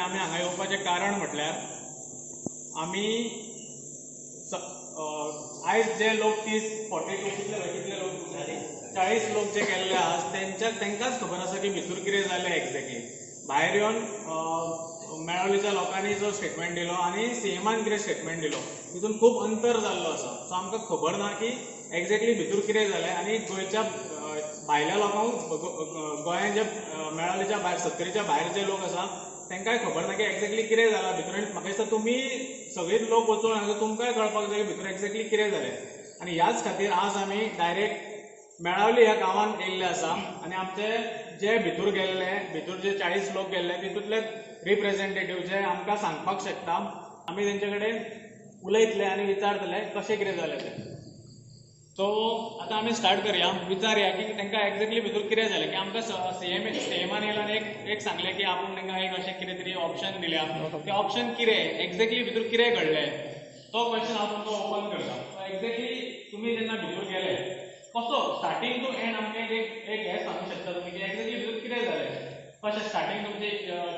आमी हांगा येवपाचें कारण म्हटल्यार आमी आयज जे लोक 42 कितले लोक 40 लोक जे गेल्ले आहात तांकांच खबर आसा की भितर कितें जालें एक्झॅक्टली. भायर येवन मेळावलीच्या लोकांनी जो स्टेटमेंट दिलो आनी सीएमान कितें स्टेटमेंट दिलो तितून खूब अंतर जाल्लो आसा. सो आमकां खबर ना की एक्झॅक्टली भितर कितें जालें आनी गोंयच्या भायल्या लोकांक गोंयांत जे मेळावलीच्या भायर 70च्या भायर जे लोक आसा तांकांय खबर ना की एक्झॅक्टली कितें जालां भितर. आनी म्हाका दिसता तुमी सगळीच लोक वचून हांगा तुमकांय कळपाक जाय की भितर एक्झॅक्टली कितें जालें. आनी ह्याच खातीर आज आमी डायरेक्ट मेळावली ह्या गांवांत येयल्ले आसा आनी आमचे जे भितर गेल्ले भितर जे 40 लोक गेल्ले तितूंतले रिप्रेझेंटेटिव्ह जे आमकां सांगपाक शकता आमी तेंचे कडेन उलयतले आनी विचारतले कशें कितें जालें तें. सो आतां आमी स्टार्ट करया, विचारया की तांकां एक्झॅक्टली भितर कितें जालें. की आमकां सीएमान येयला आनी एक सांगलें की आपूण तांकां एक अशें कितें तरी ऑप्शन दिल्या. तें ऑप्शन कितें एक्झॅक्टली भितर कितें घडलें तो क्वेश्चन हांव तुमकां ओपन करता. एक्झॅक्टली तुमी जेन्ना भितर गेले कसो स्टार्टींग टू एंड आमकां एक हें सांगूंक शकता तुमी की एक्झॅक्टली भितर कितें जालें. कशें स्टार्टींग तुमचे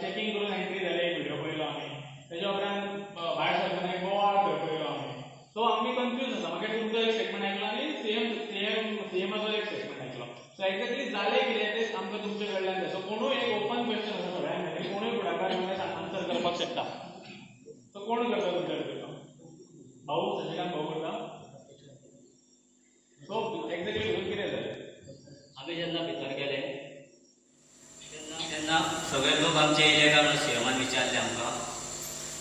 चेकिंग करून एंट्री जाले, एक व्हिडिओ पळयलो आमी, तेज्या उपरांत भायर सरतना एक बोवाळ पळयलो आमी. सो आमी कन्फ्यूज आसा. मागीर तुमचो एक स्टेटमेंट आयकलो आनी सीएमाचो एक स्टेटमेंट आयकलो. सो एक्झॅक्टली जालें कितें तें आमकां तुमचे कडल्यान जाय. सो कोणूय एक ओपन क्वेश्चन आसा सगळ्यां खातीर, कोणूय फुडाकार घेवन आन्सर करपाक शकता. सो कोण करता तुमच्या भितर? भाऊ शशिकांत भाऊ करता. सो एक्झॅक्टली भितर कितें जालें? आमी जेन्ना भितर गेले तेन्ना सगळे लोक आमचे येयले काय म्हणून सीएमान विचारले आमकां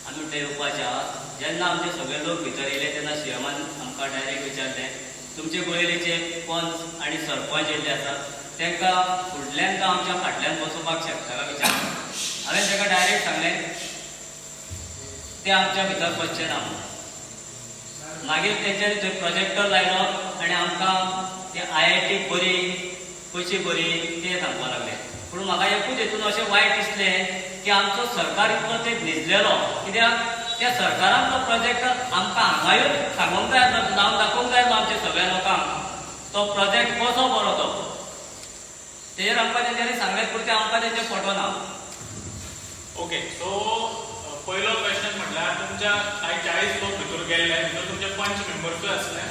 आमी थंय येवपाचे आहात. जेन्ना आमचे सगळे लोक भितर येयले तेन्ना सीएमान आमकां डायरेक्ट विचारले तुमचे गोंयलेचे पंच आनी सरपंच येयल्ले आसात तांकां फुडल्यान काय आमच्या फाटल्यान बसोवपाक शकता काय विचारलें. हांवें ताका डायरेक्ट सांगलें ते आमच्या भितर बसचे ना. मागीर तेंच्यांनी थंय प्रोजेक्टर लायलो आनी आमकां ते IIT बरी कशी बरी ते सांगपाक लागले. पूण म्हाका एकूच हेतून अशें वायट दिसलें की आमचो सरकार इतलो ते न्हिदलेलो. कित्याक त्या सरकारान तो प्रोजेक्ट आमकां हांगा येवन सांगूंक जाय आसलो, जावन दाखोवंक जाय आसलो आमच्या सगळ्या लोकांक तो प्रोजेक्ट कसो बरो तो. तेजेर आमकां तेंच्यांनी सांगलें पूण ते आमकां तेंचे पटोना. ओके. सो पयलो क्वेश्चन म्हटल्यार तुमच्या 40 लोक भितर गेल्ले, भितर तुमचे पंच मेंबर्सूय आसले.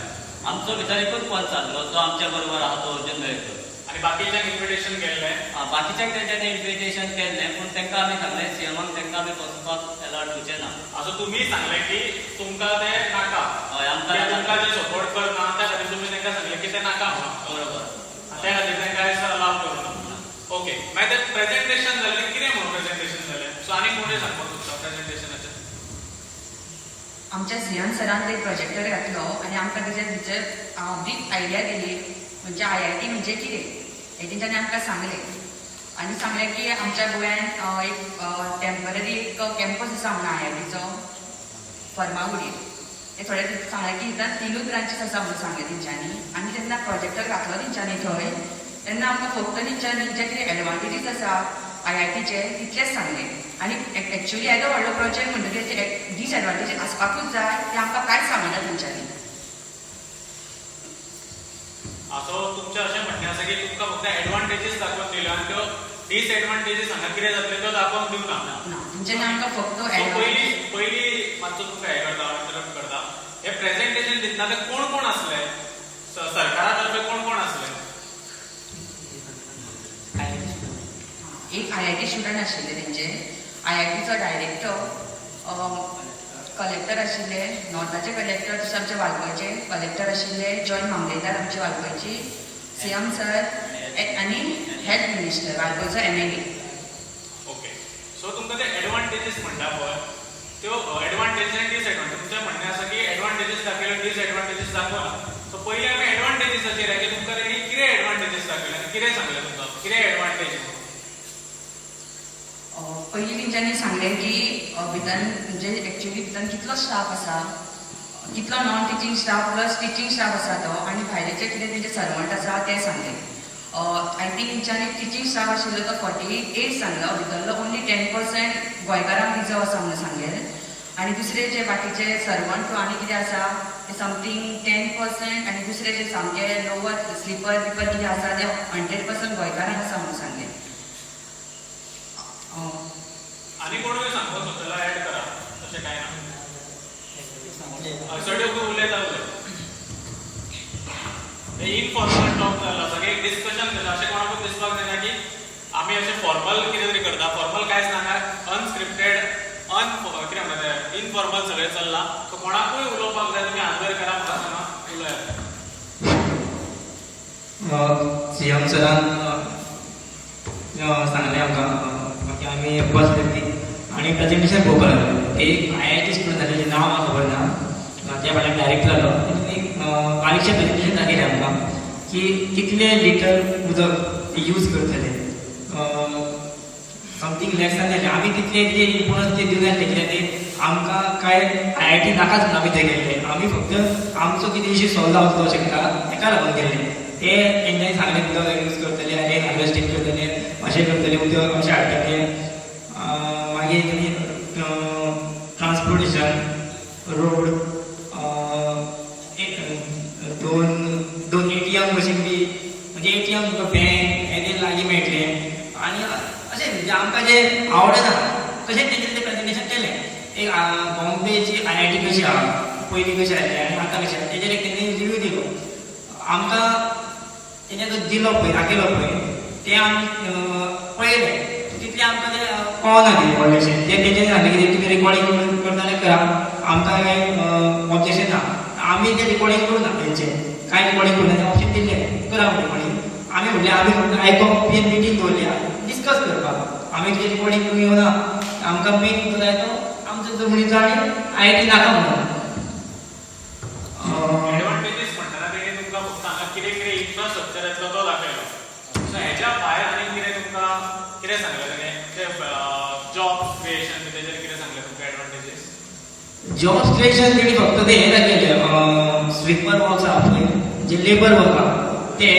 आमचो भितर एकूच पंच आसलो तो आमच्या बरोबर आहा तो अर्जुन मेळकर. आनी बाकीच्यांक इन्विटेशन केल्लें. बाकीच्यांक तेंच्यांनी इन्विटेशन केल्लें पूण तांकां आमी सांगलें सीएमाक तांकां आमी वचपाक एलावड दिवचें ना. असो तुमी सांगलें की तुमकां तें नाका. हय आमकां तुमकां जे सपोर्ट करना त्या खातीर तुमी तांकां सांगलें की तें नाका म्हणून. बरोबर. त्या खातीर तांकां अलाव करना. ओके. मागीर तें प्रेझेंटेशन जालें कितें म्हणून प्रेझेंटेशन जालें. सो आनी कोणें सांगपाक तुमकां प्रेझेंटेशनाचें? आमच्या सीएम सरान ते प्रोजेक्टर घातलो आनी आमकां तेजे भितर ब्रीफ आयडिया दिली म्हणजे IIT म्हणजे कितें हें तेंच्यांनी आमकां सांगलें. आनी सांगलें की आमच्या गोंयांत एक टेम्पररी एक कॅम्पस आसा म्हणून IITचो फर्मागुडीर. ते थोडे सांगलें की हितून 3 ब्रांचीस आसा म्हणून सांगलें तेंच्यांनी. आनी जेन्ना प्रोजेक्टर घातलो तेंच्यांनी थंय तेन्ना आमकां फक्त तेंच्यांनी जे कितें एडवांटेजीस आसा IITचे तितलेच सांगले. आनी एक्चुअली येदो व्हडलो प्रोजेक्ट म्हणटकीर तेचे डिसएडवांटेजीस आसपाकूच जाय ते आमकां कांयच सांगना तेंच्यांनी. असो तुमचें अशें म्हणणें आसा की तुमकां फक्त एडवांटेजीस दाखोवन दिल्यो आनी त्यो डिसएडवांटेजीस हांगा कितें जातल्यो त्यो दाखोवन दिवना. ना तेंच्यांनी आमकां फक्त पयलीं मातसो तुमकां हें करता इंटरप्ट करता. हे प्रेझेंटेशन दितना ते कोण आसले सरकारा तर्फे कोण आसले? एक IIT स्टुडंट आशिल्ले तेंचे, IITचो डायरेक्टर, कलेक्टर आशिल्ले, नॉर्थाचे कलेक्टर तशें आमचे वाळपयचे कलेक्टर आशिल्ले, जॉयंट मामलेदार आमची वाळपयची, सीएम सर आनी हेल्थ मिनिस्टर वाळपयचो MLA. ओके. सो तुमकां ते एडवांटेजीस म्हणटा पळय त्यो एडवांटेजीस आनी डिसएडवांटेज तुमचें म्हणणें आसा की एडवांटेजीस दाखयल्यो डिसएडवांटेजीस दाखोवना. सो पयलीं आमी एडवांटेजीसाचेर की तुमकां तेणी कितें एडवांटेजीस दाखयले आनी कितें सांगलें तुमकां कितें एडवांटेज? पयलीं तेंच्यांनी सांगलें की भितर म्हणजे एक्चुअली भितर कितलो स्टाफ आसा, कितलो non teaching staff plus teaching staff आसा तो, आनी भायलेचे कितें तेंचे सर्वंट आसा ते सांगले. आय थिंक तेंच्यांनी टिचींग स्टाफ आशिल्लो तो 48 सांगलो, भितरलो ओन्ली 10% गोंयकारांक रिजर्व आसा म्हणून सांगलें. आनी दुसरे जे बाकीचे सर्वंट आनी कितें आसा ते समथींग 10% आनी दुसरे जे सामके लोवर स्लिपर बिपर कितें आसा ते 100% गोंयकारांक आसा म्हणून सांगलें. आनी कोणूय सांगतो स्वताला ऍड करा तशें कांय ना सड्यो उलयता इनफॉर्मल टॉक जालो सगळें एक डिस्कशन जालें अशें कोणाकूच दिसपाक जायना की आमी अशें फॉर्मल कितें तरी करता फॉर्मल कांयच नाका अनस्क्रिप्टेड कितें म्हणटा तें इनफॉर्मल सगळें चल्लां सो कोणाकूय उलोवपाक जाय तुमी आन्सर करा म्हाका सांगा उलयात सीएम सरान सांगलें आमकां की आमी बसले ती आनी प्रेजेंटेशन पळोवपाक लागलो एक IIT स्टुडंट जालें नांव म्हाका खबर ना त्या फाटल्यान डायरेक्ट जालो एक बारीकशें प्रेजेंटेशन दाखयलें आमकां की कितले लिटर उदक यूज करतले समथींग लेस जालें आमी तितले इम्पोर्टन्स ते दिवं नासलें कित्याक ते आमकां काय IIT नाकाच म्हणून आमी थंय गेल्ले आमी फक्त आमचो कितें इश्यू सॉल्व जावचो शकता ताका लागून गेल्ले ते तेंच्यांनी सांगलें उदक यूज करतले रेन हार्वेस्टिंग करतले अशें करतले उदक अशें हाडटले मागीर ट्रान्सपोर्टेशन रोड दोन ATM मशीन बी म्हणजे ATM तुका बँक हें लागीं मेळटलें आनी अशें म्हणजे आमकां जें आवडना तशेंच तेंचें तें प्रेजेंटेशन केलें एक बॉम्बेची IIT कशी आहा पयलीं कशी आसली आनी आतां कशी आसा तेजेर एक तेणी रिव्यू दिलो आमकां तेणें जो दिलो पळय दाखयलो पळय तें आमी पळयलें तितलें आमकां तें कळना तें व्हडलेशें तें तेंच्यांनी सांगलें की तुमी रिकॉर्डिंग करता जाल्यार करा आमकां कांय ऑब्जेक्शन ना आमी तें रिकॉर्डिंग करूं ना तेंचें कांय रिकॉर्डिंग करूं ना ऑप्शन दिल्लें करा रिकॉर्डिंग आमी म्हणलें आमी फक्त आयकप मिटींग दवरल्या डिस्कस करपाक आमी तेजें रिकॉर्डिंग करूं येवना आमकां मेन जाय तो आमचो जमनीचो आनी IIT नाका म्हणून एडवांटेजीस म्हणटाना तेणी तुमकां फक्त हांगा कितें कितें इन्फ्रास्ट्रक्चर येतलो तो दाखयलो सो हेच्या भायर आनी कितें तुमकां कितें सांगलें तेणें ते जॉब क्रिएशन तेजेर कितें सांगलें तुमकां एडवांटेजीस जॉब क्रिएशन तेणी फक्त ते हें दाखयलें स्विपर वर्क्स आहा पळय जे लेबर वर्क आहा ते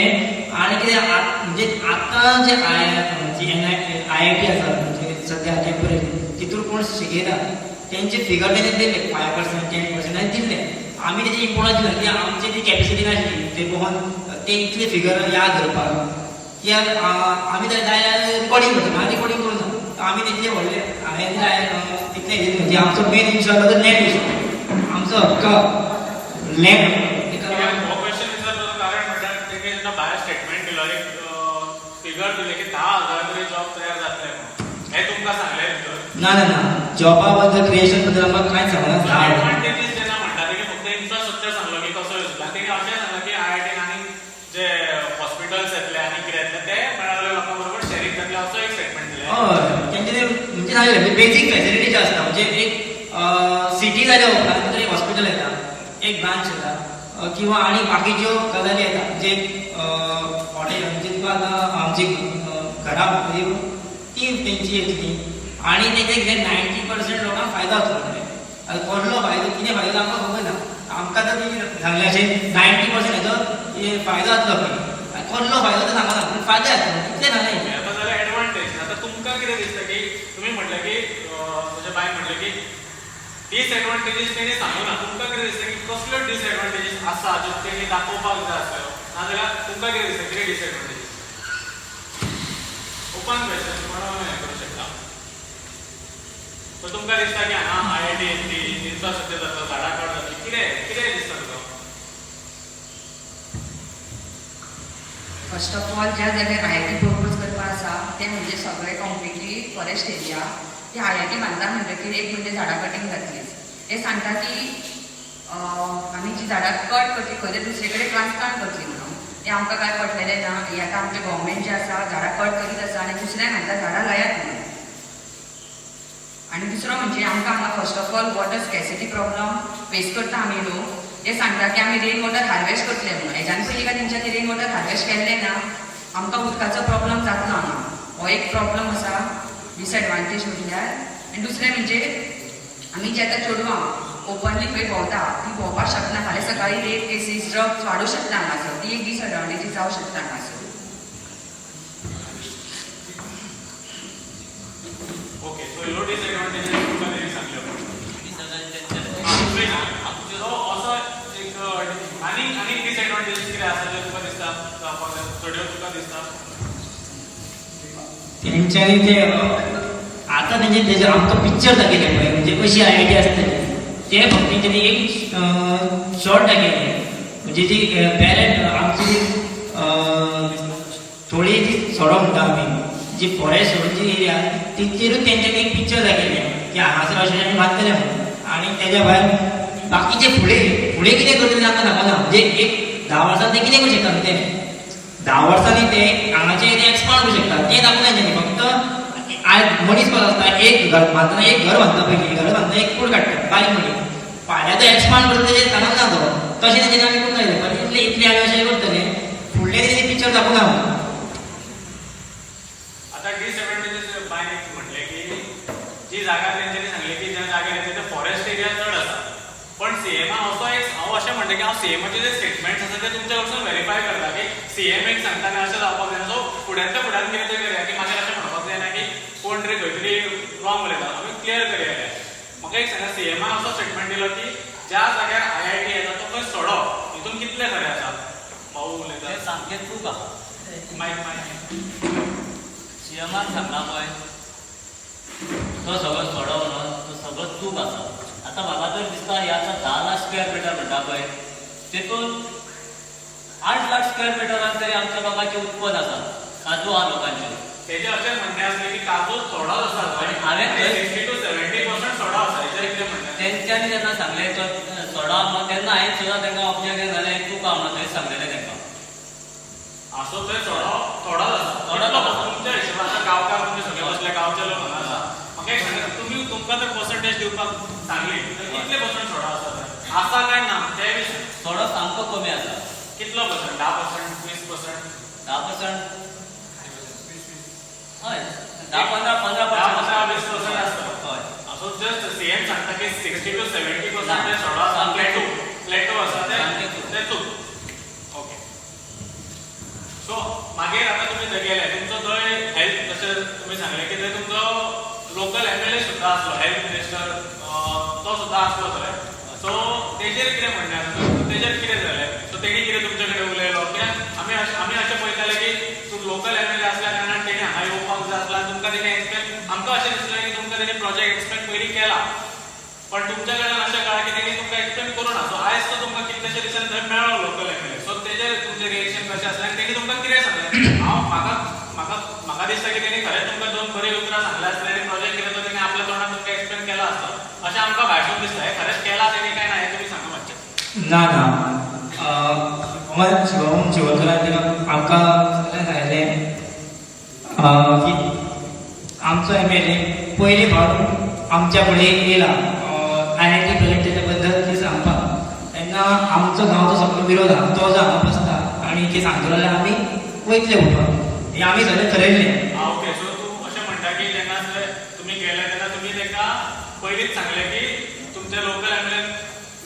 आनी कितें म्हणजे आतां जे IIT आसा म्हणजे सद्या टेम्पररी तितून कोण शिकयता तेंचे फिगर तेणें दिले 5% 10% आनी दिल्ले आमी तेजी इम्पोर्टन्स दिना की आमची ती कॅपेसिटी नासली ते पळोवन ते इतले फिगर याद धरपाक कित्याक आमी जाय रिकॉर्डिंग करता हांव रिकॉर्डिंग करूं ना आमी तेजे व्हडले हांवें तितले म्हणजे आमचो मेन इश्यू आसलो तो लँड इश्यू आमचो हक्क लँड हो क्वेश्चन विचारपाचो कारण म्हणल्यार तेणी जेन्ना भायर स्टेटमेंट दिलो एक फिगर दिले की 10,000 तरी जॉब तयार जातले म्हणून हें तुमकां सांगलें भितर ना जॉबा बद्दल क्रिएशन बद्दल आमकां कांयच सांगना एडवांटेजीस जेन्ना म्हणटा तेणी फक्त इन्फ्रास्ट्रक्चर सांगलो की कसो यूज करता तेणी अशें सांगलां की IIT आनी जे हॉस्पिटल्स येतले आनी कितें येतले ते मेळावल्या लोकां बरोबर शेअरिंग जातले असो एक स्टेटमेंट दिलें हय तेंचे म्हणजे सांगलें बेजीक फॅसिलिटी जे आसता म्हणजे एक सिटी जाल्या उपरांत भितर एक हॉस्पिटल येता एक ब्रांच येता किंवा आनी बाकीच्यो गजाली येता जे हॉटेल म्हणजे तुका आतां आमची घरा ती तेंची येतली आनी तेजे कितें 90% लोकांक फायदो जातलो आतां कसलो फायदो कितें फायदो आमकां खबर ना आमकां तर तेणी सांगलें अशें 90% हेजो फायदो जातलो पळय कसलो फायदो तो सांगना पूण फायदो जातलो कितलें सांगलें आतां जाल्यार एडवांटेज आतां तुमकां कितें दिसता की तुमी म्हटलें की तुज्या बायन म्हटलें की डिसएडवांटेजीस तेणी सांगूना तुमकां कितें दिसता की कसल्यो डिसएडवांटेजीस आसा ज्यो तेणी दाखोवपाक जाय आसल्यो नाजाल्यार तुमकां कितें दिसता कितें डिसएडवांटेजीस ओपन क्वेश्चन कोण हें करूं शकता सो तुमकां दिसता की हांगा IIT येतली इन्फ्रास्ट्रक्चर जातलो झाडां कट जातली कितें दिसता तुका फर्स्ट ऑफ ऑल ज्या जाग्यार IIT प्रपोज करपा आसा ते म्हणजे सगळे कम्प्लिटली फॉरेस्ट एरिया ते IIT बांदता म्हणटकीर एक म्हणजे झाडां कटींग जातलीच हे सांगता की आमी जी झाडां कट करतली खंय ते दुसरे कडेन ट्रान्सप्लांट करतली म्हणून ते आमकां काय पडलेलें ना हे आतां आमचें गव्हर्मेंट जें आसा झाडां कट करीत आसा आनी दुसऱ्यांक म्हणटा झाडां लायात म्हणून आनी दुसरो म्हणजे आमकां हांगा first of all water scarcity problem face करता आमी लोक ते सांगता की आमी रेन वॉटर हार्वेस्ट करतले म्हणून हेज्यान पयलीं काय तेंच्यांनी रेन वॉटर हार्वेस्ट केल्लें ना आमकां उदकाचो प्रॉब्लम जातलो हांगा हो एक प्रॉब्लम आसा डिसएडवांटेज म्हटल्यार आनी दुसरें म्हणजे आमी जे आतां चेडवां ओपनली खंय भोंवता ती भोंवपाक शकना फाल्यां सकाळी रेप केसीस ड्रग्स वाडूं शकता हांगासर ती एक डिसएडवांटेजीस जावं शकता हांगासर ओके सो ह्यो डिसएडवांटेजीस तुमकां तेणी सांगल्यो असो एक आनी डिसएडवांटेजीस कितें आसा जे तुका दिसता चडयो तुका दिसता तेंच्यांनी ते आत्ता म्हणजे त्याचे आमकां पिक्चर दाखयले पळय म्हणजे कशी आयडिया आसतली ते फक्त तेणी एक शॉर्ट दाखयले म्हणजे जी पॅरेंट आमची थोडी जी सोडो म्हणटा आमी जी फॉरेस्ट सोडून जी एरिया तिचेरूच तेंच्यांनी एक पिक्चर दाखयले की हांगासर अशें आमी बांदतले म्हणून आनी तेज्या भायर बाकीचे फुडें कितें करतले आमकां दाखवना म्हणजे एक 10 वर्सां ते कितें करूं शकता ते 10 वर्सांनी ते हांगाचे एरिया एक्सपांड करूं शकता ते दाखोवना तेणी फक्त आज मनीस कसो आसता एक घर बांदतना एक घर बांदता पयलीं घर बांदतना एक कूड काडटा बारीक मनीस फाल्यां तो एक्सपांड करता तेजेर सांगना ना तो तशें तेजेर आमी करूंक जाय पण इतले आमी अशें करतले फुडले तेणी पिक्चर दाखोवना आता डिसएडवांटेजेस बाय म्हटले की जी जागा तेंच्यांनी सांगले की ज्या जाग्यार येता ते फॉरेस्ट एरिया चड आसा पण सीएम असो एक हांव अशें म्हणटा की हांव सीएमाचे जे स्टेटमेंट्स आसा ते तुमच्या कडसून व्हेरीफाय करता की सीएम एक सांगता आनी अशें जावपाक जाय सो फुड्यांतल्या फुड्यान कितें तरी करया की मागीर अशें म्हणपाक जायना की कोण तरी खंय तरी रॉंग उलयता आमी क्लियर करया म्हाका एक सांगा सीएमान असो स्टेटमेंट दिलो की ज्या जाग्यार IIT येता तो खंय सोडप हितून कितले खरें आसा भाऊ उलयता ते सामकें चूक आहा मायक सीएमान सांगला पळय तो सगळो सोडव म्हणून तो सगळो चूक आसा आतां म्हाका तर दिसता हे आतां 10 लाख स्क्वेअर मिटर म्हणटा पळय तेतून 8 लाख स्क्वेअर मिटरान तरी आमच्या लोकांचे उत्पन्न आसा काजू आहा लोकांचे तेजे अशें म्हणणें आसलें की काजू सोडत आसा आनी हांवें 60 to 70% सोडा आसा हेजें कितें म्हणणें तेंच्यांनी जेन्ना सांगलें तो सोडा म्हणून तेन्ना हांवें सुद्दां तांकां ऑब्जेक्ट जालें चूक आहा म्हणून थंय सांगलेलें तांकां असो थंय थोडोच आसा थोडोच आसा. तुमच्या हिशोबान आतां गांवकार तुमी सगळे बसले गांवचे लोक हांगा आसा म्हाका एक सांगा तुमी तुमकां जर पर्संटेज दिवपाक सांगली तर कितले पर्संट सोडा आसा थंय आसा काय ना ते विशय थोडो सामको कमी आसा कितलो पर्संट 10% 20% 10% हय 10-15% 10-15-20% आसता हय असो जस्ट सीएम सांगता की 60 to 70% ते सोडा आसा प्लेटो आसा ते चूक ओके सो मागीर आतां तुमी थंय गेले तुमचो थंय हेल्थ जशें तुमी सांगलें की थंय तुमचो लोकल MLA सुद्दां आसलो हेल्थ मिनिस्टर तो सुद्दां आसलो थंय सो तेजेर कितें म्हणणें आसा तेजेर कितें जालें सो तेणी कितें तुमचे कडेन उलयलो कित्याक आमी अशें पळयताले की तूं लोकल MLA आसल्या कारणान तेणी हांगा येवपाक जाय आसला तुमकां तेणी एक्सप्लेन आमकां अशें दिसलें की तुमकां तेणी प्रोजेक्ट एक्सप्लेन पयलीं केला पण तुमच्या कडल्यान अशें कळ्ळां की तेणी तुमकां एक्सप्लेन करूना सो आयज तो तुमकां कितलेशे दिसान थंय मेळ्ळो लोकल MLA सो तेजेर तुमचें रिएक्शन कशें आसलें आनी तेणी तुमकां कितें सांगलें म्हाका दिसता की तेणी खरेंच तुमकां 2 बरी उतरां सांगल्या आसलें आनी प्रोजेक्ट कितें तो तेणी आपल्या तोंडान तुमकां एक्सप्लेन केला आसलो अशें आमकां भाशून दिसता हें खरेंच केला तेणी काय ना हें तुमी सांगा मातशें ना शिवम शिवकरान आमकां सांगलें की आमचो MLA पयली फावट आमच्या फुडें येयला IIT प्रोजेक्टाच्या बद्दल ती सांगपाक तेन्ना आमचो गांवचो सगळो विरोध आहा तो जो हांगा बसता आनी ते सांगतलो जाल्यार आमी वयतले उठोवपाक हें आमी सगळें ठरयल्लें ओके सो तूं अशें म्हणटा की जेन्ना तुमी गेले तेन्ना तुमी ताका पयलींच सांगलें की तुमच्या लोकल MLA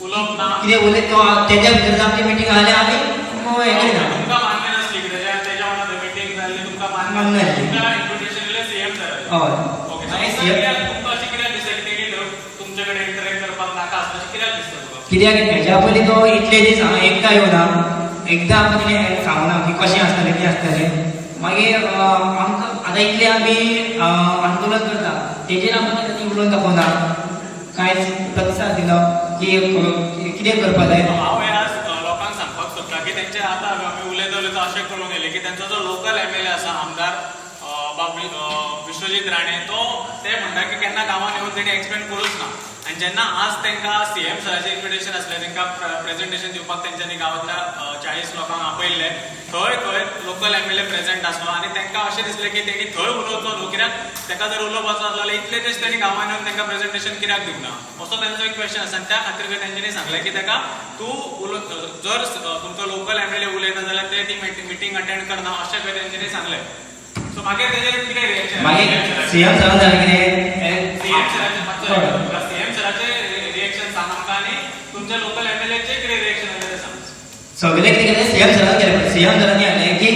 उलोवप ना कितें उलयत तो तेज्या भितर आमची मिटींग जाल्यार आमी हें करिना तुमकां मान्य नासली की तेज्या वांगडा मिटींग जाल्ली तुमकां मान्य मान्य नासली. तुमकां इन्विटेशन दिलें CM सरान हय ओके आनी सो कित्याक तुमकां अशें कित्याक दिसता की तेणी तुमचे कडेन इंटरेक्ट करपाक नाका आसता अशें कित्याक दिसता तुका कित्याक हेज्या पयलीं तो इतले दीस हांगा एकदां येवना एकदां आमकां कितें सांगना की कशें आसतलें कितें आसतलें मागीर आमकां आतां इतलें आमी आंदोलन करता तेजेर आमकां ताणी उलोवन दाखोवना कांयच प्रतिसाद दिना की कितें करपा जाय हांव आज लोकांक सांगपाक सोदता की तेंचे आतां आमी उलयता उलयता अशें करून येयलें की तेंचो जो लोकल MLA आसा आमदार विश्वजीत राणे तो ते म्हणटा की केन्ना गांवांत येवन तेणी एक्सप्लेन करूच ना आनी जेन्ना आज तांकां CM सराचें इन्विटेशन आसलें तांकां प्रेजेंटेशन दिवपाक तेंच्यांनी गांवांतल्या 40 लोकांक आपयल्ले थंय लोकल MLA प्रेजेंट आसलो आनी तांकां अशें दिसलें की तेणी थंय उलोवचो न्हू कित्याक ताका जर उलोवपाचो आसलो जाल्यार इतले दीस तेणी गांवांत येवन तांकां प्रेजेंटेशन कित्याक दिवना असो तांचो एक क्वेश्चन आसा आनी त्या खातीर तेंच्यांनी सांगलें की ताका तूं जर तुमचो लोकल MLA उलयता जाल्यार ते ती मिटींग अटेंड करना अशें खंय तेंच्यांनी सांगलें सो मागीर तेजेर कितें रिएक्शन मागीर CM सरान जालें कितें CM सराचें रिएक्शन सांग आमकां आनी तुमच्या लोकल MLAचें कितें रिएक्शन आसलें तें सांग सगळे कितें केलें CM सरान केलें CM सरांनी हाडलें की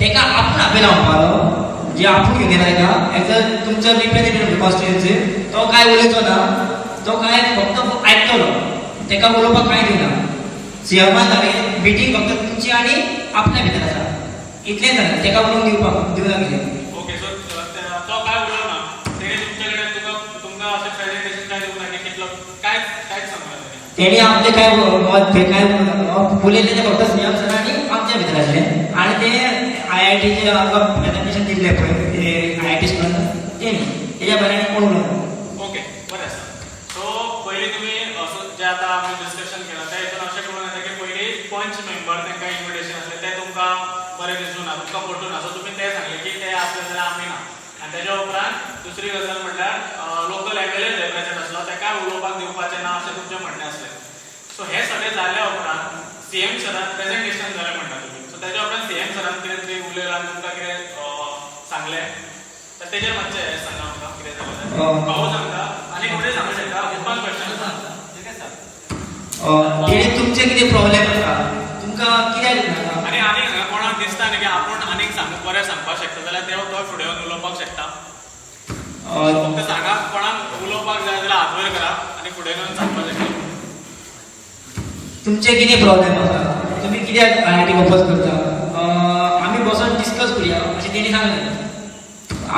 ताका आपूण आपयला म्हणपालो जे आपूण घेवन येयला ताका एज अ तुमचो रिप्रेझेंटेटिव्ह कॉन्स्टिट्युएन्सी तो काय उलयचो ना तो काय फक्त आयकतलो ताका उलोवपाक कांय दिना CMान हांवें मिटींग फक्त तुमची आनी आपल्या भितर आसा इतलेंच जालें ताका उलोवंक दिवपाक दिवना कितें ओके सो तो काय उलोवना तेणी तुमचे कडेन तेणी आपले काय मत काय उलयले ते फक्त सीएम सर आणि आमच्या भितर आसले आणि ते IIT आमकां प्रेझेंटेशन दिल्ले पळय IIT स्टुडंट तेणी तेज्या भायर आनी कोण उलोवना. ओके बरें आसा. सो पयलीं तुमी जे आतां आमी डिस्कशन केलां त्या हितून अशें करून येता की पयलीं पंच मेंबर तांकां इन्विटेशन आसलें तें तुमकां बरें दिसूं ना, तुमकां पटूं ना, सो तुमी तें सांगलें की ते आसले जाल्यार आमी ना. आनी तेज्या उपरांत दुसरी गजाल म्हणल्यार लोकल MLA जे प्रेझेंट आसलो ताका उलोवपाक दिवपाचें ना अशें तुमचें म्हणणें आसलें. सो हें सगळें जाल्या उपरांत CM सरान प्रेझेंटेशन जालें म्हणटा तुमी. सो तेज्या उपरांत CM सरान कितें तरी उलयलां आनी तुमकां कितें सांगलें तर तेजेर मातशें हें सांगा आमकां कितें जालें हांव सांगता आनी कोणूय सांगूं शकता. ओपन क्वेश्चन तेणी तुमचे कितें प्रॉब्लेम आसा तुमकां कित्याक नाका आनी आनीक हांगा कोणाक दिसता न्ही की आपूण आनीक बरें सांगपाक शकता जाल्यार तो फुडें येवन उलोवपाक शकता. फक्त सांगा कोणाक उलोवपाक जाय जाल्यार हात वयर करा आनी फुडें येवन सांगपाक शकता. तुमचे कितें प्रॉब्लेम आसा तुमी कित्याक IIT ओपोज करता आमी बसून डिस्कस करुया अशें तेणी सांगलें.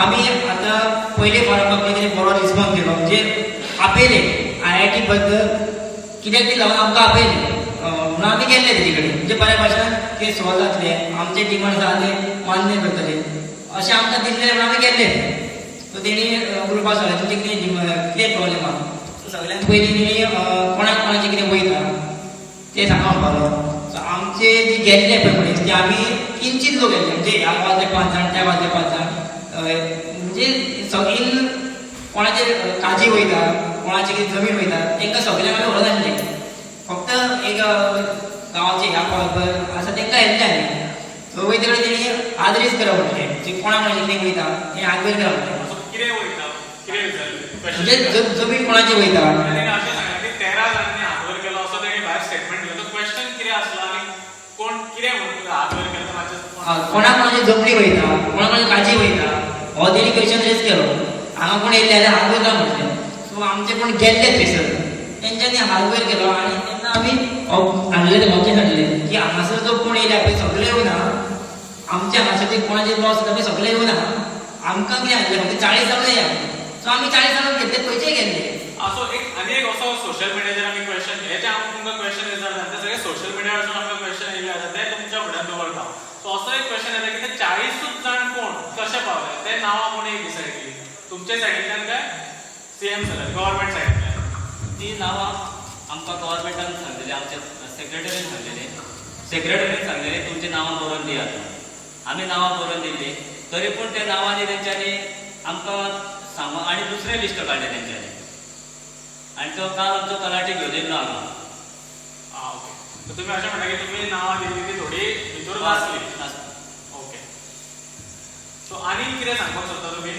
आमी आतां पयले फावट कितें बरो रिस्पॉन्स दिलो म्हणजे आपयले IIT बद्दल कित्याक ती लावन आमकां आपयले म्हणून आमी गेल्ले तेजे कडेन म्हणजे बऱ्या भाशेन ते सॉल्व जातले आमचे डिमांड्स आहा ते मान्य करतले अशें आमकां दिल्लें म्हणून आमी गेल्ले. सो तेणी उलोवपाक सांगलें तुमचें कितें प्रॉब्लेम आहा. सो सगळ्यांत पयलीं तेणी कोणाक कोणाचें कितें वयता ते सांगूंक पावलो. सो आमचे जे गेल्ले पळय मनीस ते आमी किंचीत लोक गेल्ले म्हणजे ह्या वाजले 5 जाण त्या वाजले 5 जाण म्हणजे सगळीं कोणाचे काजी वयता कोणाची कितें जमीन वयता तांकां सगळ्यांक आमी व्हरत आसले. फक्त एक गांवाचे ह्या पळय आसा तांकां येल्ले आमी. सो वयते कडेन तेणी आदरीस करप म्हटलें जे कोणा कोणाचें कितें वयता तें आदर करप म्हटलें. कितें वयता कितें विचारलें म्हणजे जमीन कोणाची वयता ताणें अशें सांगलें की 13 जाणांनी हात वयर केलो असो तेणी भायर स्टेटमेंट दिलो. तो क्वेश्चन कितें आसलो आनी कोण कितें म्हणून हात वयर केलो मातशें कोणाक कोणाची जमनी वयता कोणाक कोणाची काजी वयता हो तेणी क्वेश्चन रेज केलो. हांगा कोण येयले जाल्यार हात वयर करा म्हटलें. सो आमचे कोण गेल्ले थंयसर तेंच्यांनी हात वयर केलो आनी तेन्ना आमी हाडले ते ऑब्जेक्ट हाडले की हांगासर जो कोण येयला पळय सगळे येवना आमचे हांगासर जे कोणाचे लॉस जाता पळय सगळे येवना आमकां कितें हाडलें फक्त 40 जावं या. सो आमी 40 जाणां घेतले खंयचे गेल्ले. असो आनी एक असो सोशल मिडियाचेर आमी क्वेश्चन हेचे हांव तुमकां क्वेश्चन विचारता ते सगळे सोशल मिडिया वरसून आमकां क्वेश्चन येयले आसा ते तुमच्या फुड्यान दवरता. सो असो एक क्वेश्चन येता की ते 40 जाण कोण कशे पावले ते नांवां कोणी डिसायड केली तुमचे सायडींतल्यान काय CM सर गव्हर्नमेंट सायडींतल्यान. ती नावां आमकां गव्हर्नमेंटान सांगलेली आमच्या सेक्रेटरीन सांगलेले सेक्रेटरीन सांगलेले तुमची नांवां बरोवन दियात. आमी नांवां बरोवन दिल्ली तरी पूण त्या नांवांनी तेंच्यांनी आमकां सांगो आनी दुसरे लिस्ट काडले तेंच्यांनी आनी तो काल आमचो तलाटी घेवन येयलो हांगा. ओके. सो तुमी अशें म्हणटा की तुमी नांवां दिल्ली ती थोडी भितर नासली. ओके. सो आनी कितें सांगपाक सोदता तुमी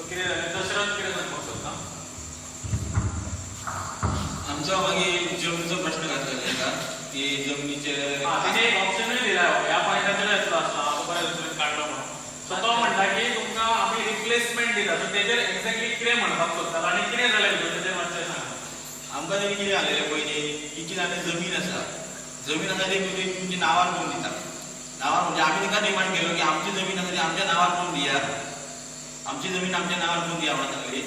कितें जालें दशरथ कितें सांगपाक सोदता. आमचो मागीर जमनीचो प्रश्न घातलेलो ताका की जमनीचे ताणे एक ऑप्शनूय दिला ह्या पॉयंटाचेर येतलो आसलो हांव बऱ्या दृश्टीन काडलो म्हणून. सो तो म्हणटा की तुमकां आमी रिप्लेसमेंट दिता. सो तेजेर एक्झॅक्टली कितें म्हणपाक सोदता आनी कितें जालें भितर तेजेर मातशें सांगा. आमकां तेणी कितें जालेलें पयलीं की कितें आतां जमीन आसा ती तुमच्या नांवार करून दिता. नांवार म्हणजे आमी ताका डिमांड केलो की आमची जमीन आसा ती आमच्या नांवार करून दिया आमची जमीन आमच्या नांवार करून दिया म्हणून सांगली.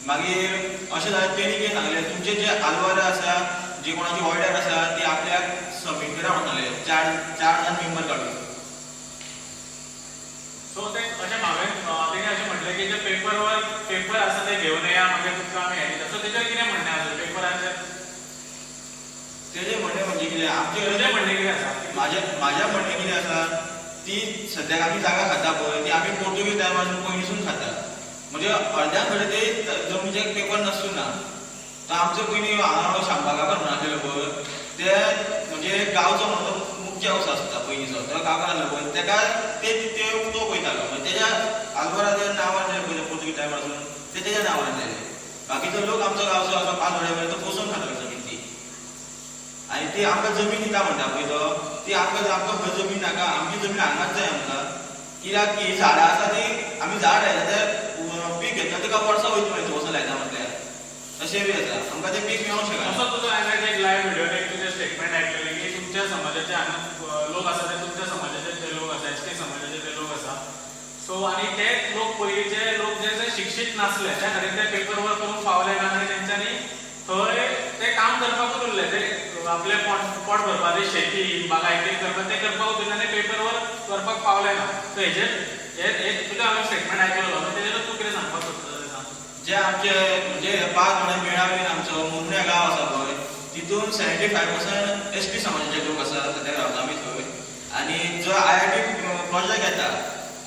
मागीर अशें जालें तेणी कितें सांगलें तुमचे जे आलवार आसा जे कोणाची ऑर्डर आसा ती आपल्याक सबमीट करा म्हणून सांगलें 4 जाण मेंबर काडून. सो ते अशें हांवें तेणी अशें म्हटलें की जे पेपर आसा ते घेवन येया मागीर तुमकां आमी हें दिता. सो तेजेर कितें म्हणणें आसा पेपराचेर तेजें म्हणणें म्हणजे कितें आमचे तुजें म्हणणें कितें आसा. माझ्या म्हणणें कितें आसा ती सद्याक आमी जागा खाता पळय ती आमी पोर्तुगीज टायमारसून पयलींसून खाता. म्हणजे अर्द्या कडेन ते जमनीचे पेपर नासून ना. तर आमचो पयलीं हांगा शांबागाकर म्हणून आसलेलो पळय ते म्हणजे गांवचो म्हणून तो मुख्य हाऊस आसता पयलींचो तो गांवकार आसलो पळय तेका ते तो पळयतालो म्हणजे तेज्या आलवाराच्या नांवार जे पळय पोर्तुगीज टायमारसून ते तेज्या नांवार आसलेले. बाकीचो लोक आमचो गांवचो आसा 5 वड्या तो पोसून खातालो जमीन ती आनी ती आमकां जमीन दिता म्हणटा पळय तो ती आमकां खंय जमीन नाका आमची जमीन हांगाच जाय आमकां. कित्याक की झाडां आसा ती आमी झाड लायता ते पीक घेता तेका वर्सां वयता मागीर वचून लायता म्हटल्यार तशें बी आसा आमकां ते पीक मेळूंक शकना. असो तुजो हांवें एक लायव्ह व्हिडिओन एक तुजें स्टेटमेंट आयकलेलें की तुमच्या समाजाचे हांगा लोक आसा ते तुमच्या समाजाचे जे लोक आसा ST समाजाचे जे लोक आसा. सो आनी ते लोक पयलींचे लोक जे शिक्षीत नासले त्या खातीर ते पेपर वर्क करूंक पावले ना आनी तेंच्यांनी थंय ते काम काम करपाकूच उरले ते आपले पोट भरपाचे शेती बागायती करपाक ते करपाक उरले आनी पेपरवर करपाक पावले ना. सो हेजेर तुझे हांवें स्टेटमेंट आयकलो तेजेर तूं कितें सांगपाक सोदता तें सांग. जे आमचे म्हणजे 5 वाडा मेळावेन आमचो मुन्ने गांव आसा पळय तितून 75% एसटी समाजाचे लोक आसा सद्याक रावता आमी थंय. आनी जो IIT प्रोजेक्ट येता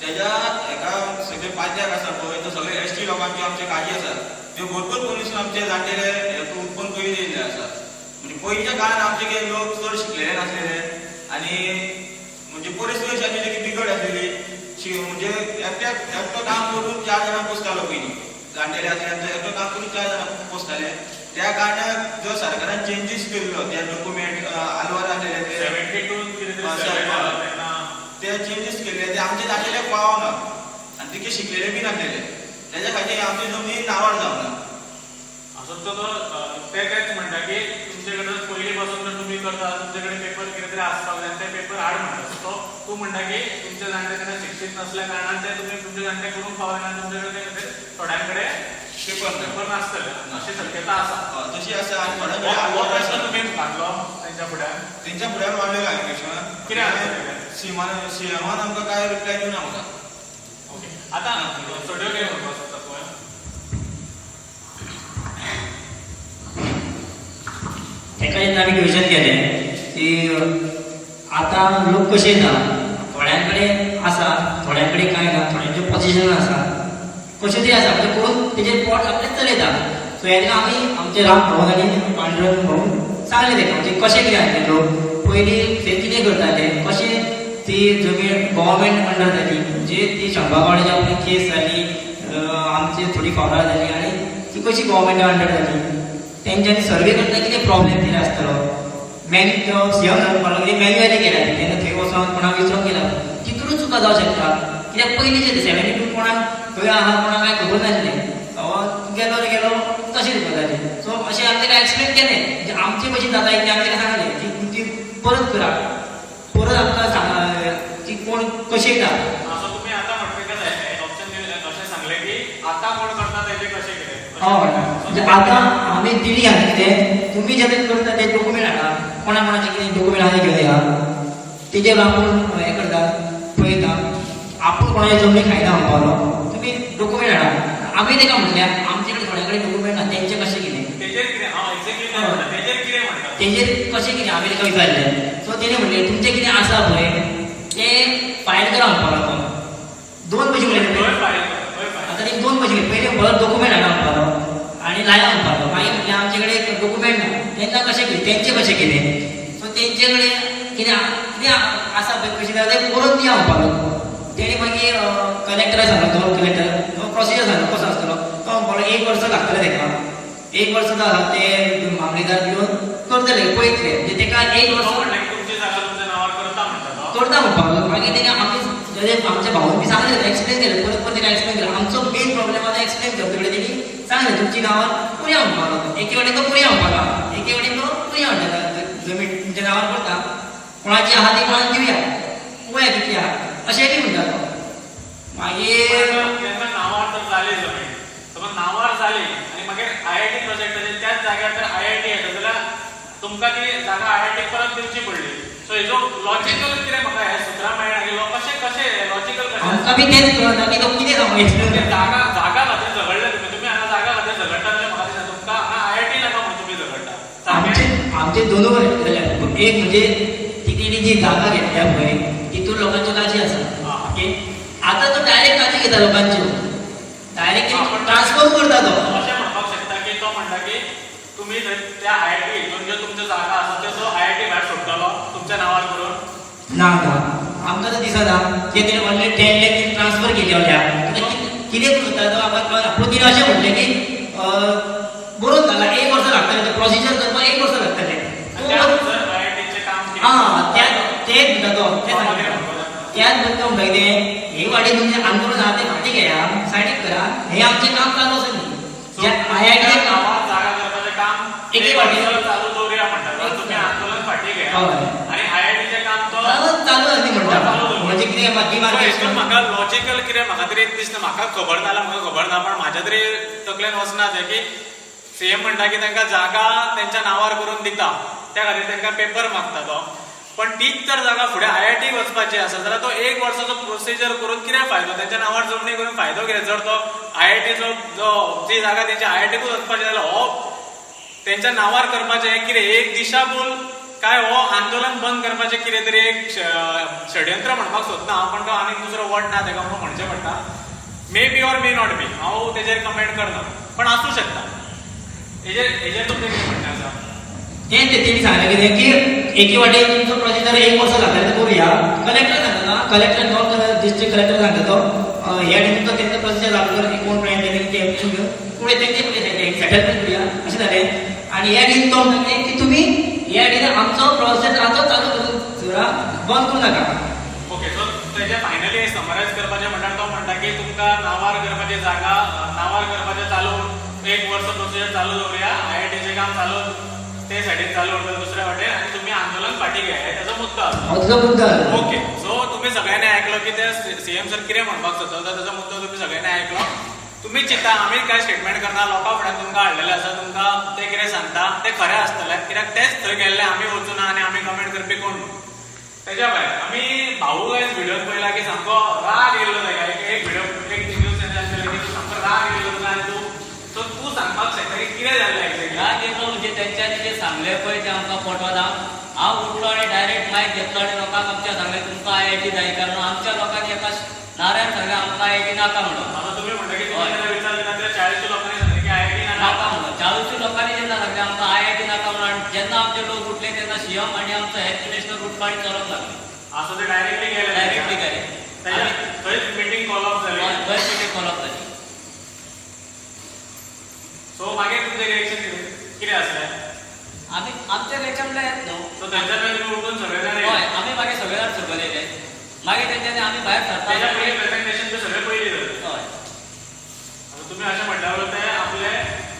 तेज्या एका सगळे पाद्याक आसा पळय तो सगळे एसटी लोकांची आमचे काजी आसा त्यो भरपूर पयलींसून आमचे जाणटेले उत्पन्न करून येयल्ले आसा. म्हणजे पयलींच्या काळान आमचे लोक चड शिकलेले नासलेले आनी म्हणजे परिस्थिती अशी आसलेली की बिगड आसलेली. म्हणजे एकटो काम करून 4 जाणांक पोसतालो पयलीं जाणटेले आसले एकटो काम करून 4 जाणांक पोसताले. त्या कारणान जो सरकारान चेंजीस केल्लो ते डॉक्युमेंट आलवार आसलेले ते 72 कितें तरी survey जालो तेन्ना ते चेंजीस केल्ले ते आमचे जाणटेल्याक पावना आनी तिके शिकलेले बी नासलेले तेज्या खातीर आमची जमनी नांवार जावना. असो तो तेच म्हणटा की तुमचे कडेन पयलीं पासून जर तुमी करता तुमचे कडेन पेपर कितें तरी आसपाक जाय ते पेपर हाड म्हणटा. सो तूं म्हणटा की तुमचे जाणटे तेन्ना शिक्षीत नासल्या कारणान ते तुमी तुमचे जाणटे करूंक पावले ना तुमचे कडेन थोड्यां कडेन पेपर नासतले अशी शक्यता आसा. तशी आसा आनी थोड्या हो कडेन प्रश्न तुमी मांडलो तेंच्या फुड्यान तेंच्या फुड्यान मांडलेलो हांवें प्रश्न कितें आसा सीएमान आमकां काय रिप्लाय दिवना म्हाका. ओके आतां चडयो कितें म्हणपाक सोदता पळय. तेका जेन्ना आमी क्वेश्चन केलें की आतां लोक कशे ना थोड्यां कडेन आसा थोड्यां कडेन कांय ना थोड्यांचे पोजिशन आसा कशें तरी आसा म्हणजे करून तेजेर पोट आपलें चलयता. सो हेका आमी आमचे राम भवन आनी पांडुरंग भवन सांगलें तेका म्हणजे कशें कितें आसलें लोक पयलीं ते कितें करताले कशें ती जमीन गव्हर्मेंट अंडर जाली म्हणजे ती शंभागवाड्याची आपली केस जाली आमची थोडी फॉरार जाली आनी ती कशी गव्हर्मेंटा अंडर जाली तेंच्यांनी सर्वे करता कितें प्रॉब्लेम कितें आसतलो सीएम जावपाक लागले मॅन्युअली केला तेन्ना थंय वचोन कोणाक विचारून केला तितूनच चुका जावं शकता कित्याक पयलींचे 72 कोणाक थंय आहा कोणाक कांय खबर नासलें गेलो रे गेलो तशें करताले. सो अशें आमी तेका एक्सप्लेन केलें म्हणजे आमचे भशेन जाता तें आमी तेका सांगलें की तुमची परत करा परत आमकां सांगा की कोण कशें येता. असो तुमी आतां म्हणटा कितें ऑप्शन अशें सांगलें की आतां कोण करता तेजें कशें कितें. हय म्हणजे आतां आमी दिली हांगा कितें तुमी जेन्ना करता ते डॉक्युमेंट हाडा कोणा कोणाचे कितें डॉक्युमेंट आहा घेवन या तेजेर आपूण हें करता पळयता आपूण कोणाचे जमनी खायना म्हणपालो तुमी डॉक्युमेंट हाडा. आमी तेका म्हटल्या आमचे कडेन थोड्या कडेन डॉक्युमेंट ना तेंचे कशें कितें तेजेर कितें हांव एक्झॅक्टली तें म्हणटा तेजेर कितें म्हणटा तेजेर कशें कितें आमी तेका विचारलें. सो तेणें म्हणलें तुमचें कितें आसा पळय तें फायल करा म्हणपालो तो 2 भशेन उलयलें. आतां ती 2 भशेन पयलीं परत डॉक्युमेंट हाडा म्हणपालो आनी लाया म्हणपालो मागीर म्हटलें आमचे कडेन डॉक्युमेंट ना तेन्ना कशें कितें तेंचें कशें कितें. सो तेंचे कडेन कितें आसा पळय कशें जाता तें करून दिया म्हणपालो. तेणी मागीर कलेक्टराक सांगलो तो कलेक्टर प्रोसिजर सांगलो कसो आसतलो तो म्हणपालो 1 वर्स लागतलें तेका 1 वर्स जाता ते मामलेदार घेवन करतले पळयतले म्हणजे तेका 1 वर्स म्हणटा की तुमची जागा तुमच्या नांवार करता म्हणटा तो. करता म्हणपालो. मागीर तेका आमी आमच्या भावान बी सांगलें एक्सप्लेन केलें परत परत तेका एक्सप्लेन केलें आमचो मेन प्रॉब्लेम आतां एक्सप्लेन करता कडेन तेणी सांगलें तुमची नांवार करया म्हणपालो. एके वाटेन तो करया म्हणपालो एके वाटेन तो करया म्हणटा जमीन तुमच्या नांवार करता कोणाची आहा ती कोणाक दिवया पळया कितली आहा अशें बी म्हणटा तो. मागीर तेन्ना नांवार तर जाली जमीन समज नांवार जाली आनी मागीर IIT प्रोजेक्टाचेर त्याच जाग्यार जर IIT येता जाल्यार तुमकां ती जागा IIT परत दिवची पडली. सो हेजो लॉजिकल कितें म्हाका हें सुत्रां मेळना की कशें लॉजिकल कशें आमकां बी तेच कळना की तो कितें सांगू एक्सप्लेन करता. जागा खातीर झगडले तुमी हांगा जागा खातीर झगडटा जाल्यार म्हाका दिसता तुमकां हांगा IIT नाका म्हणून तुमी झगडटा. आमचे दोनूय जाल्यार एक म्हणजे ती तेणी जी जागा घेतल्या पळय तितून लोकांच्यो काजी आसा ओके. आतां तो डायरेक्ट काजी घेता लोकांच्यो डायरेक्ट ट्रान्सफर करता तो. अशें म्हणपाक शकता की तो म्हणटा की तुमी त्या IIT हितून ज्यो तुमच्यो जागा आसा त्यो तो IIT भायर सोडटलो तुमच्या नांवार करून. ना आमकां तर दिसना की तेणें ऑनली 10 लाख ट्रान्सफर केली होत्या कितें करता तो आमकां पूण तिणें अशें म्हणलें की बरोवन जालां 1 वर्स लागतलें प्रोसिजर करपाक 1 वर्स लागतलें. IITचें काम हां तेच म्हणटा तो त्याच बद्दल म्हणटा कितें हे वाटेन तुमचें आंदोलन आहा तें फाटीं घेया सायडीक करा हें आमचें काम चालू आसा न्ही IIT नांवार जागा करपाचें काम एके वाटेन चालू दवरया म्हणटा तुमी आंदोलन फाटीं घेया हय आनी IITचें काम तो चालू आसा न्ही म्हणटा म्हणजे कितें बाकी मार्केट म्हाका लॉजिकल कितें म्हाका तरी दिसना म्हाका खबर नाल्यार म्हाका खबर ना पण म्हाज्या तरी तकलेन वचना जें की सीएम म्हणटा की तांकां जागा तेंच्या नांवार करून दिता, त्या खातीर तांकां पेपर मागता तो. पण तीच जर जागा फुडें IIT वचपाची आसा जाल्यार तो 1 वर्साचो प्रोसिजर करून कितें फायदो, तेंच्या नांवार जोडणी करून फायदो कितें? जर तो IITचो जी जागा तेंची IITकूच वचपाची जाल्यार हो तेंच्या नांवार करपाचें कितें एक दिशाभूल काय हो आंदोलन बंद करपाचें कितें तरी एक षडयंत्र म्हणपाक सोदना हांव, पण तो आनीक दुसरो वर्ड ना तेका म्हणून म्हणचें पडटा. May be or may not be, हांव तेजेर कमेंट करना, पण आसूं शकता. हेजेर तुमचें कितें म्हणणें आसा? तेणी सांगलें कितें की एके वाटेन तुमचो प्रोसिजर 1 वर्स जाता तें करूया. कलेक्टर सांगता, कलेक्टर नॉर्थ डिस्ट्रिक्ट कलेक्टर सांगता तो ह्या तुमचो तेंचो प्रोसिजर चालू कर, कोण प्लॅन तेणी ते एप्लिकेशन घेवन पुढे तेंचे फुडें सेटलमेंट करूया अशें जालें. आनी ह्या डीन तो म्हणलें की तुमी ह्या डीन आमचो प्रोसेस आजो चालू करून बंद करूं नाका. ओके, सो तेजे फायनली समरायज करपाचें म्हणल्यार तो म्हणटा की तुमकां नांवार करपाची जागा नांवार करपाचें चालू 1 वर्स प्रोसिजर चालू दवरुया, IITचें काम चालू ते सायडीन चालू उरता दुसऱ्या वाटेन, आनी तुमी आंदोलन फाटीं घेया, हे तेजो मुद्दो आसा. हो तुजो मुद्दो. ओके, सो तुम्ही सगळ्यांनी आयकलो की ते सीएम सर कितें म्हणपाक सोदता, तेजो मुद्दो तुम्ही सगळ्यांनी आयकलो. तुम्ही चिंता आमी काय स्टेटमेंट करना, लोकां फुड्यान तुमकां हाडलेले आसा, तुमकां ते कितें सांगता ते खरें आसतलें, कित्याक तेच थंय गेल्ले, आमी वचूना आनी आमी कमेंट करपी कोण न्हू. तेज्या भायर आमी भाऊ आयज व्हिडिओन पळयला की सामको राग येयलो ताका, एक व्हिडिओ एक न्यूज चॅनल केले की सामको राग येयलो तुका, आनी तूं सांगपाक शकता की कितें जालें एक्झॅक्टली. राग येयलो म्हणजे तेंच्यांनी जे सांगलें पळय तें आमकां पटवना. हांव उठलो आनी डायरेक्ट मायक घेतलो आनी लोकांक आमच्या सांगलें तुमकां IIT जाय कारण आमच्या लोकांनी एका नाऱ्यान सांगलें आमकां IIT नाका म्हणून. आता तुम्ही म्हणटा की तुम्ही त्याला विचारले ना, त्या 40 लोकांनी सांगले की IIT नाका नाका. म्हणून 40 लोकांनी जेन्ना सांगलें आमकां IIT नाका म्हणून, आनी जेन्ना आमचे लोक उठले तेन्ना सीएम आनी आमचो हेल्थ मिनिस्टर उठपाणी चलोवंक लागले. असं ते डायरेक्टली गेले, डायरेक्टली गेले. थंयच मिटींग कॉल ऑफ झाली. बस मिटींग कॉल ऑफ जाली. सो मागीर तुमचें रिएक्शन कितें आसलें? आमी आमचे रिएक्शन येत न्हू. सो त्यांच्या तुम्ही उठून सगळे जाण हय, आमी मागीर सगळे जाण सकयलेले. मागीर तेंच्यांनी आमी भायर त्याच्या सरता. पयलीं प्रेझेंटेशन ते सगळे पयलीं जालें. हय. आता तुम्ही अशें म्हटल्यावर ते आपले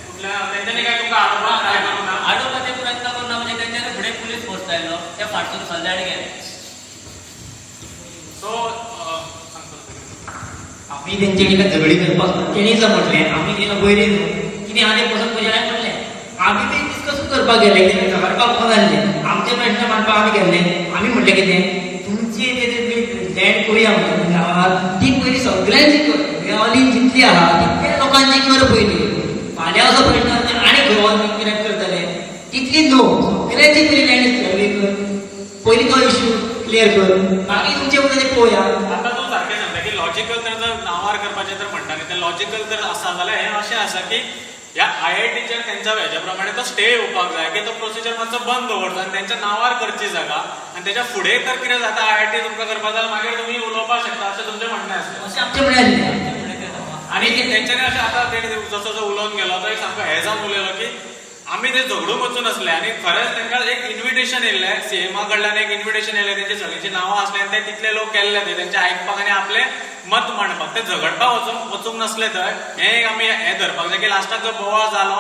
कुठल्या त्यांच्यानी काय तुमकां आडोवपाक ट्राय करूं ना. आडोवपाचे प्रयत्न करना म्हणजे तेंच्यांनी फुडें पुलीस फोर्स आयलो, ते फाटसून सल्ल्याड गेले. सो आमी तेंचे कडेन झगडी करपाक तेणीच म्हटलें आमी तेन्ना पयलीं न्हू कितें आनी पसून पुजाऱ्याक म्हणलें आमी बी डिस्कस करपाक गेले कितें झगडपाक वचून जाल्ले आमचे प्रश्न मांडपाक आमी गेल्ले. आमी म्हटलें कितें तुमची लँड करूया म्हणून गांवांत ती पयलीं सगळ्यांची कर, ऑलीन जितली आहा तितल्या लोकांची कर पयलीं. फाल्यां असो प्रश्न आसता आनी गव्हर्नमेंट कितें करतले तितली न्हू, सगळ्यांची पयलीं लँड सर्वे कर, पयलीं तो इश्यू क्लियर कर, मागीर तुमचे उरता तें पळोवया. आता तूं सारकें सांगता की लॉजिकल तर जर नांवार करपाचें जर म्हणटा न्ही, तें लॉजिकल जर आसा जाल्यार हें अशें आसा की ह्या IITच्या तेंच्या हेच्या प्रमाणे तो स्टे येवपाक जाय की तो प्रोसिजर मातसो बंद दवरता आनी तेंच्या नांवार करची जागा आनी तेच्या फुडें तर कितें जाता IIT तुमकां करपाक जाल्यार मागीर तुमी उलोवपाक शकता अशें तुमचें म्हणणें आसलें. अशें आमचें म्हणणें आसलें. आणि तेंच्यांनी अशें आतां तेणी जसो जो उलोवन गेलो तो एक सामको हे जावन उलयलो की आमी ते झगडूंक वचून आसले आनी खरेंच तांकां एक इन्विटेशन येयल्लें सीएमा कडल्यान एक इन्विटेशन येयलें तेंची सगळ्यांची नांवां आसली आनी ते तितले लोक गेल्ले थंय तेंचे आयकपाक आनी आपले मत मांडपाक. ते झगडपाक वचूंक नासले थंय. हें एक आमी हें धरपाक जाय की लास्टाक जो बोवाळ जालो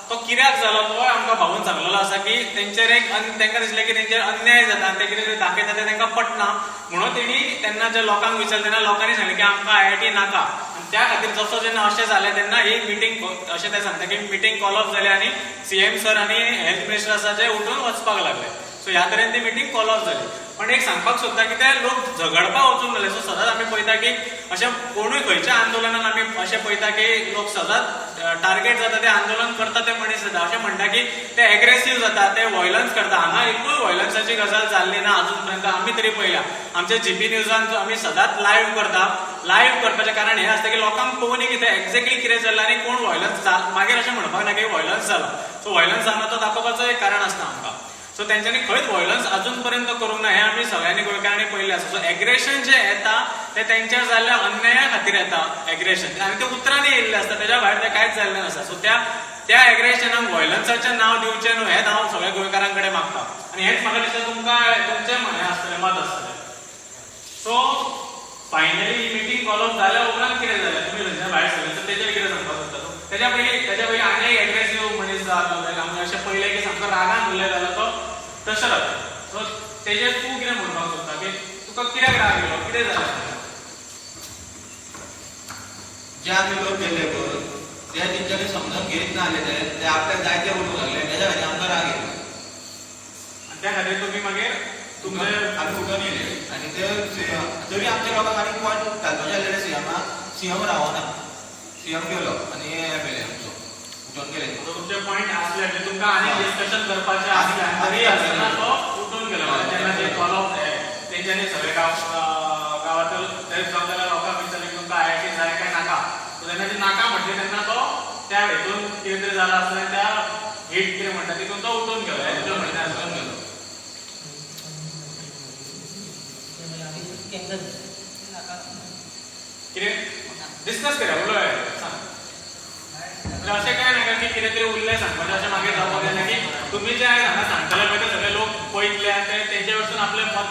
तो कित्याक जालो तोय आमकां भाऊन सांगलेलो आसा की तेंचेर एक तांकां दिसलें की तेंचेर अन्याय जाता आनी ते कितें दाखयता तें तांकां पटना म्हणून तेणी तेन्ना जे लोकांक विचारलें तेन्ना लोकांनी सांगलें की आमकां IIT नाका. त्या खातीर जसो जेन्ना अशें जालें तेन्ना ही मिटींग अशें ते सांगता की मिटींग कॉल ऑफ जाली आनी सीएम सर आनी हेल्थ मिनिस्टर आसा जे उठून वचपाक लागले. सो ह्या तरेन ती मिटींग कॉल ऑफ जाली. पण एक सांगपाक सोदता की ते लोक झगडपाक वचून गेले. सो सदांच आमी पळयता की अशें कोणूय खंयच्या आंदोलनान आमी अशें पळयता की लोक सदांच टार्गेट जाता ते आंदोलन करता ते मनीस जाता. अशें म्हणटा की ते एग्रेसीव जाता, ते व्हायलन्स करता. हांगा एकूय व्हायलन्साची गजाल जाल्ली ना अजून पर्यंत आमी तरी पळयल्या. आमच्या GP न्यूजान आमी सदांच लायव्ह करता. लायव्ह करपाचें कारण हें आसता की लोकांक पळोवन कितें एक्झॅक्टली कितें जाल्लें आनी कोण व्हायलन्स मागीर अशें म्हणपाक ना की व्हायलन्स जालो. सो व्हायलन्स जावना तो दाखोवपाचो एक कारण आसता आमकां. सो तेंच्यांनी खंयच व्हायलन्स अजून पर्यंत करूंक ना हें आमी सगळ्यांनी गोंयकारांनी पळयलें आसा. सो एग्रेशन जें येता तें तेंचेर जाल्ल्या अन्याया खातीर येता एग्रेशन आनी तें उतरांनी येयल्लें आसता. तेज्या भायर तें कांयच जाल्लें नासता. सो त्या एग्रेशनाक व्हायलन्साचें नांव दिवचें न्हू हेंच हांव सगळ्या गोंयकारां कडेन मागता. आनी हेंच म्हाका दिसता तुमकां तुमचें हें आसतलें मत आसतलें. So finally he meeting call of जाल्या उपरांत कितें जालें तुमी थंयच्यान भायर सरले. सो तेजेर कितें सांगपाक सोदता तूं? तेज्या पयलीं आनी एक एग्रेसीव मनीस जालो आमी अशें पयलें की सामको रागान उलयलो जाल्यार तो दशरथ. सो तेजेर तूं कितें म्हणपाक सोदता की तुका कित्याक राग येयलो, कितें जालें? जे आमी लोक गेले पळय ते तेंच्यानी समजून घेत ना आले ते आपल्याक जाय ते उलोवंक लागले तेच्या खातीर आमकां राग येयलो आणि त्या खातीर तुम्ही मागीर तुमचे आमी उठून येयले आनी ते तरी आमच्या लोकांक आनी पॉयंट घालपाचे आसलेले सीएम रावना सीएम गेलो आनी हे केले आमचो उठून गेले तुमचे पॉईंट असले म्हणजे तुमकां आनी डिस्कशन करपाचें आसले आनी तरी आसतना तो उठून गेलो म्हणजे तेन्ना ते फॉलोअप तेंच्यांनी सगळे गांवांतल्या ते जमलेल्या लोकांक विचारलें की तुमकां IIT जाय काय नाका सो तेन्ना ती नाका म्हटली तेन्ना तो त्या हेतून कितें तरी जालां आसलें त्या हिट कितें म्हणटा तितून तो उठून गेलो हें तुजें म्हणणें आसा उठून गेलो कितें डिस्कस करूया उलोवया सांग म्हणजे अशें काय नाका की कितें तरी उरलें सांगपाचें अशें मागीर जावपाक जायना की तुमी जे आयज हांगा सांगतले पळय ते सगळे लोक पळयतले आनी ते तेंचे वरसून आपलें मत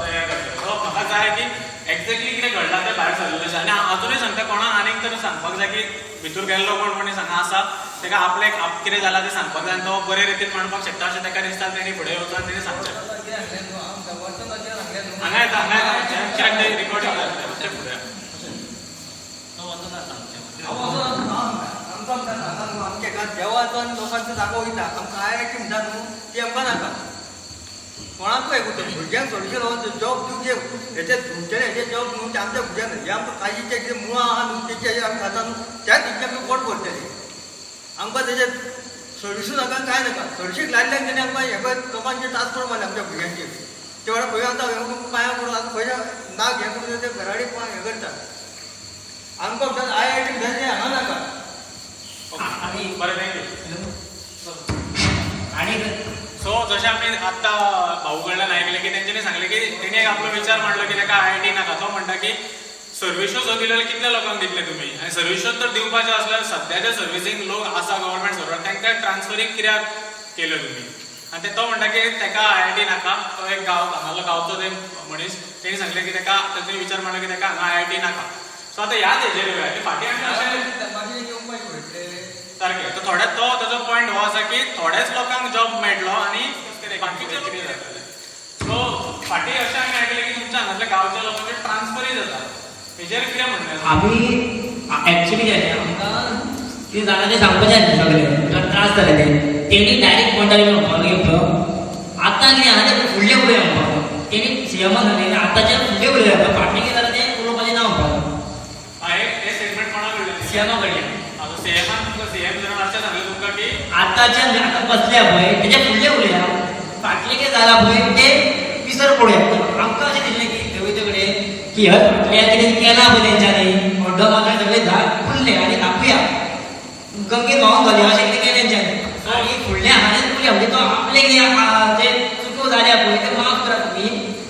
तयार करतले सो म्हाका जाय की एक्झॅक्टली कितें घडलां तें भायर सरलेलें आसा आनी अजूनय सांगता कोणाक आनीक तर सांगपाक जाय की भितूर गेल्लो कोण कोणी सांगा आसा तेका आपल्याक कितें जालां तें सांगपाक जाय आनी तो बरे रितीन मांडपाक शकता अशें तेका दिसता तेणी फुडें वचून आनी तेणी सांगचें हांगा येता कित्याक ते रिकॉर्डिंग जाता ते फुडें तो वचून सांगचें आमच्या देवाचो आनी लोकांचो जागो वयता आमकां IIT म्हणटा न्हू ती आमकां नाका कोणाकूय करता भुरग्यांक चडशे लोक जॉब दिवचे हेचे तुमच्यानी हेचे जॉब न्हू ते आमच्या भुरग्यांक जे आमकां काजीचे कितें मुळां आहा न्हू तेचे आमी खाता न्हू त्याच तेंचे आमी पोट भरतले आमकां तेजे सर्विसूच नाका कांय नाका चडशीक लायल्यान तेणी आमकां हे पळय लोकांचे ट्रान्सफर मारले आमच्या भुरग्यांचे ते वाडा खंय आतां पांयां पडून आतां खंयच्या नाक हें करून ते घराडी हें करता आमकां म्हणटा IIT म्हणटा तें हांगा नाका आणि बरें थँक्यू आणि सो जशें आमी आत्तां भाऊ कडल्यान आयकलें की तेंच्यांनी सांगलें की तेणी एक आपलो विचार मांडलो की ताका IIT नाका तो म्हणटा की सर्विसो जो दिलेलो कितल्या लोकांक दितले तुमी आनी सर्विसो तर दिवपाचे आसल्यार सद्याचे सर्विसींग लोक आसा गव्हर्मेंट सर्वंट तांकां ट्रान्सफरींग कित्याक केल्यो तुमी आनी तो म्हणटा की ताका IIT नाका तो एक हांगालो गांवचो ते मनीस तेणी सांगलें की ताका तेणी विचार मांडलो की ताका हांगा IIT नाका सो आतां ह्या तेजेर येवया की फाटीं आमी अशें सारकें तर थोड्या तो ताजो पॉयंट हो आसा की थोड्याच लोकांक जॉब मेळटलो आनी बाकीचे कितें जातलें सो फाटीं अशें आमी आयकलें की तुमच्या हांगातल्या गांवच्या लोकांचे ट्रान्सफरीय जाता हेजेर कितें म्हणणें आसा आमी ऍक्च्युली कितें आमकां कितें जाणा तें सांगपाचें न्ही सगळें त्रास जाले तेणी डायरेक्ट म्हणटाले म्हणपाक घेतलो आतां कितें आहा तें फुडलें उलय म्हणपाक तेणी सीएमान सांगलें आतांचे फुडलें उलय फाटलें कितें जालें तें उलोवपाचें ना म्हणपाक हे स्टेटमेंट कोणा कडल्यान सीएमा कडल्यान सीएमान तुमकां सीएम जर अशें सांगलें तुमकां की आतांचे आतां बसल्या पळय तेजे फुडलें उलया फाटलें कितें जालां पळय तें विसर पडोवया आमकां अशें दिसलें की देवयचे कडेन की हय फाटल्यान कितें केलां पळय तेंच्यांनी अर्द मात्र सगळें फुडलें आनी दाखुया गंगेत व्हांवून घालया अशें कितें केलें तेंच्यांनी आनी फुडलें हांवें उलया म्हणजे तो आपलें कितें जे चुको जाल्या पळय तें माफ करा तुमी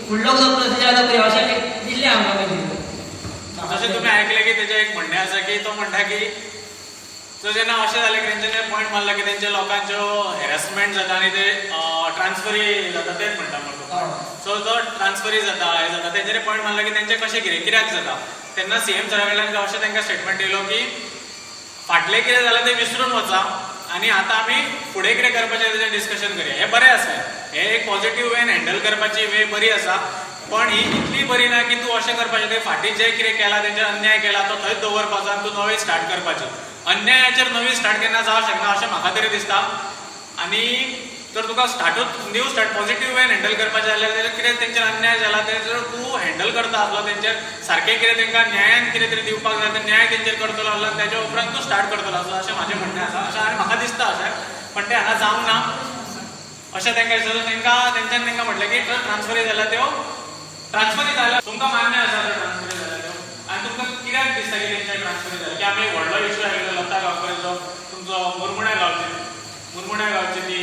फुडलो जो प्रोसिजर आसा पळय अशें दिल्लें आमकां मागीर जशें तुमी आयकलें की तेजें एक म्हणणें आसा की तो म्हणटा की सो जेन्ना अशें जालें की तेंच्यांनी पॉयंट मारलो की तेंच्या लोकांच्यो हॅरेसमेंट जाता आनी ते ट्रान्सफरी जाता तेच म्हणटा म्हाका सो जो ट्रान्सफरी जाता हें जाता तेंच्यांनी पॉयंट मारलो की तेंचें कशें कितें कित्याक जाता तेन्ना सीएम सरा कडल्यान अशें तांकां स्टेटमेंट येयलो की फाटलें कितें जालें तें विसरून वचा आनी आतां आमी फुडें कितें करपाचें तेजें डिस्कशन करया हें बरें आसलें हें एक पॉझिटीव वेन हँडल करपाची वे बरी आसा पण ही इतली बरी ना की तूं अशें करपाचें तें फाटीं जें कितें केलां तेंचेर अन्याय केला तो थंयच दवरपाचो आनी तूं नवी स्टार्ट करपाची अन्यायाचेर नवी स्टार्ट केन्ना जावंक शकना अशें म्हाका तरी दिसता आनी जर तुका स्टार्टूच new start positive way handle करपाचें जाल्यार तेजेर कितें तेंचेर अन्याय जाला तें जर तूं हँडल करता आसलो तेंचेर सारकें कितें तेंकां न्यायान कितें तरी दिवपाक जाय तें न्याय तेंचेर करतलो आसलो तेच्या उपरांत तूं स्टार्ट करतलो आसलो अशें म्हाजें म्हणणें आसा अशें आनी म्हाका दिसता अशें पण तें हांगा जावंक ना अशें तेंकां दिसता तेंच्यान तेंकां म्हटलें की ट्रान्सफरी जाल्या त्यो ट्रान्सफरी जाल्या तुमकां मान्य आसा त्यो ट्रान्सफरी जाल्या त्यो आनी तुमकां कित्याक दिसता की तेंच्या ट्रान्सफरी जाल्या की आमी व्हडलो इश्यू आयिल्लो लता गांवकरेचो तुमचो मुरमुड्या गांवची ती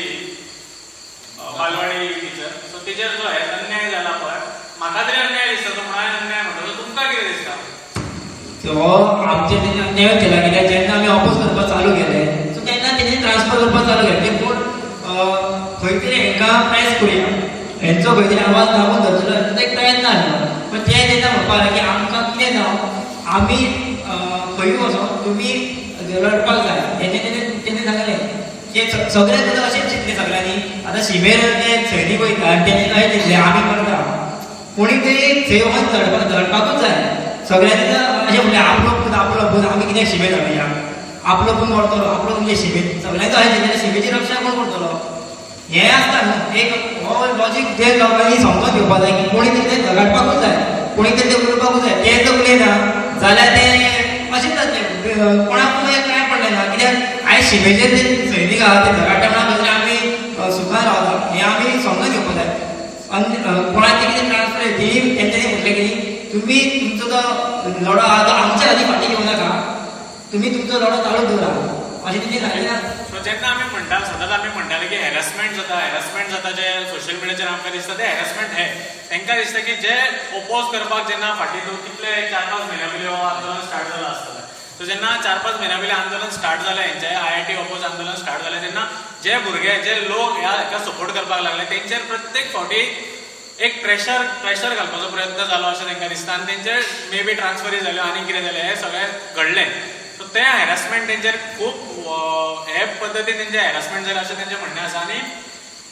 बालवाडी टिचर सो तेजेर जो अन्याय जाला पळय म्हाका तरी अन्याय दिसता तो म्हळ्यार अन्याय म्हणटलो तुमकां कितें दिसता तो आमचे तेणी अन्याय केला कित्याक जेन्ना आमी ऑपोज करपाक चालू केले सो तेन्ना तेणी ट्रान्सफर करपाक चालू केलें ते पूण खंय तरी हांकां प्रेस करुया हेंचो खंय तरी आवाज दाबून धरतलो हेंचो एक प्रयत्न आसलो पण ते जेन्ना म्हणपाक लागले की आमकां कितें जावं आमी खंय वचोन तुमी लडपाक जाय तेणें सांगलें की सगळे तुका अशेंच चिंतलें सगळ्यांनी आतां शिमेर ते सैनीक वयता आनी तेणी अशें चिंतलें आमी करता कोणी तरी थंय वचून धडपाकूच जाय सगळ्यांनी अशें म्हणलें आपलो पूत आमी कित्याक शिमेर घालुया आपलो कोण करतलो आपलो म्हणजे शिमे सगळ्यांचो आहे जाल्यार शिमेची रक्षा कोण करतलो हें आसता न्हू एक हो लॉजीक जे लोकांनी समजून घेवपाक जाय की कोणी तरी तें झगडपाकूच जाय कोणी तरी तें उलोवपाकूच जाय तें जर उलयना जाल्यार तें अशेंच जातलें कोणाकूय कांय पडलें ना कित्याक आयज शिमेचेर जे सैनीक आहा ते झगडटा म्हणून खंयतरी आमी सुखान रावता हें आमी समजून घेवपाक जाय आनी कोणाचें कितें ट्रान्सफर तेणी तेंच्यांनी म्हटलें की तुमी तुमचो जो लढो आहा तो आमच्या खातीर फाटीं घेवं नाका तुमी तुमचो लढो चालू दवरा अशें तेंची जालें ना सो जेन्ना आमी म्हणटा सदांच आमी म्हणटाले की हॅरॅसमेंट जाता जे सोशल मिडियाचेर आमकां दिसता ते हॅरॅसमेंट हे तांकां दिसता की जे ओपोज करपाक जेन्ना फाटीं कितले 4-5 म्हयन्या पयलीं हो आंदोलन स्टार्ट जालां आसतलें सो जेन्ना 4-5 म्हयन्या पयलीं आंदोलन स्टार्ट जालें हेंचें IIT ओपोज आंदोलन स्टार्ट जालें तेन्ना जे भुरगे जे लोक ह्या सपोर्ट करपाक लागले तेंचेर प्रत्येक फावटी एक प्रेशर घालपाचो प्रयत्न जालो अशें तांकां दिसता आनी तेंचेर मे बी ट्रान्सफरी जाल्यो आनी कितें जालें हें सगळें घडलें सो तें हॅरॅसमेंट तेंचेर खूब हे पद्दतीन तेंचें हॅरॅसमेंट जालें अशें तेंचें म्हणणें आसा आनी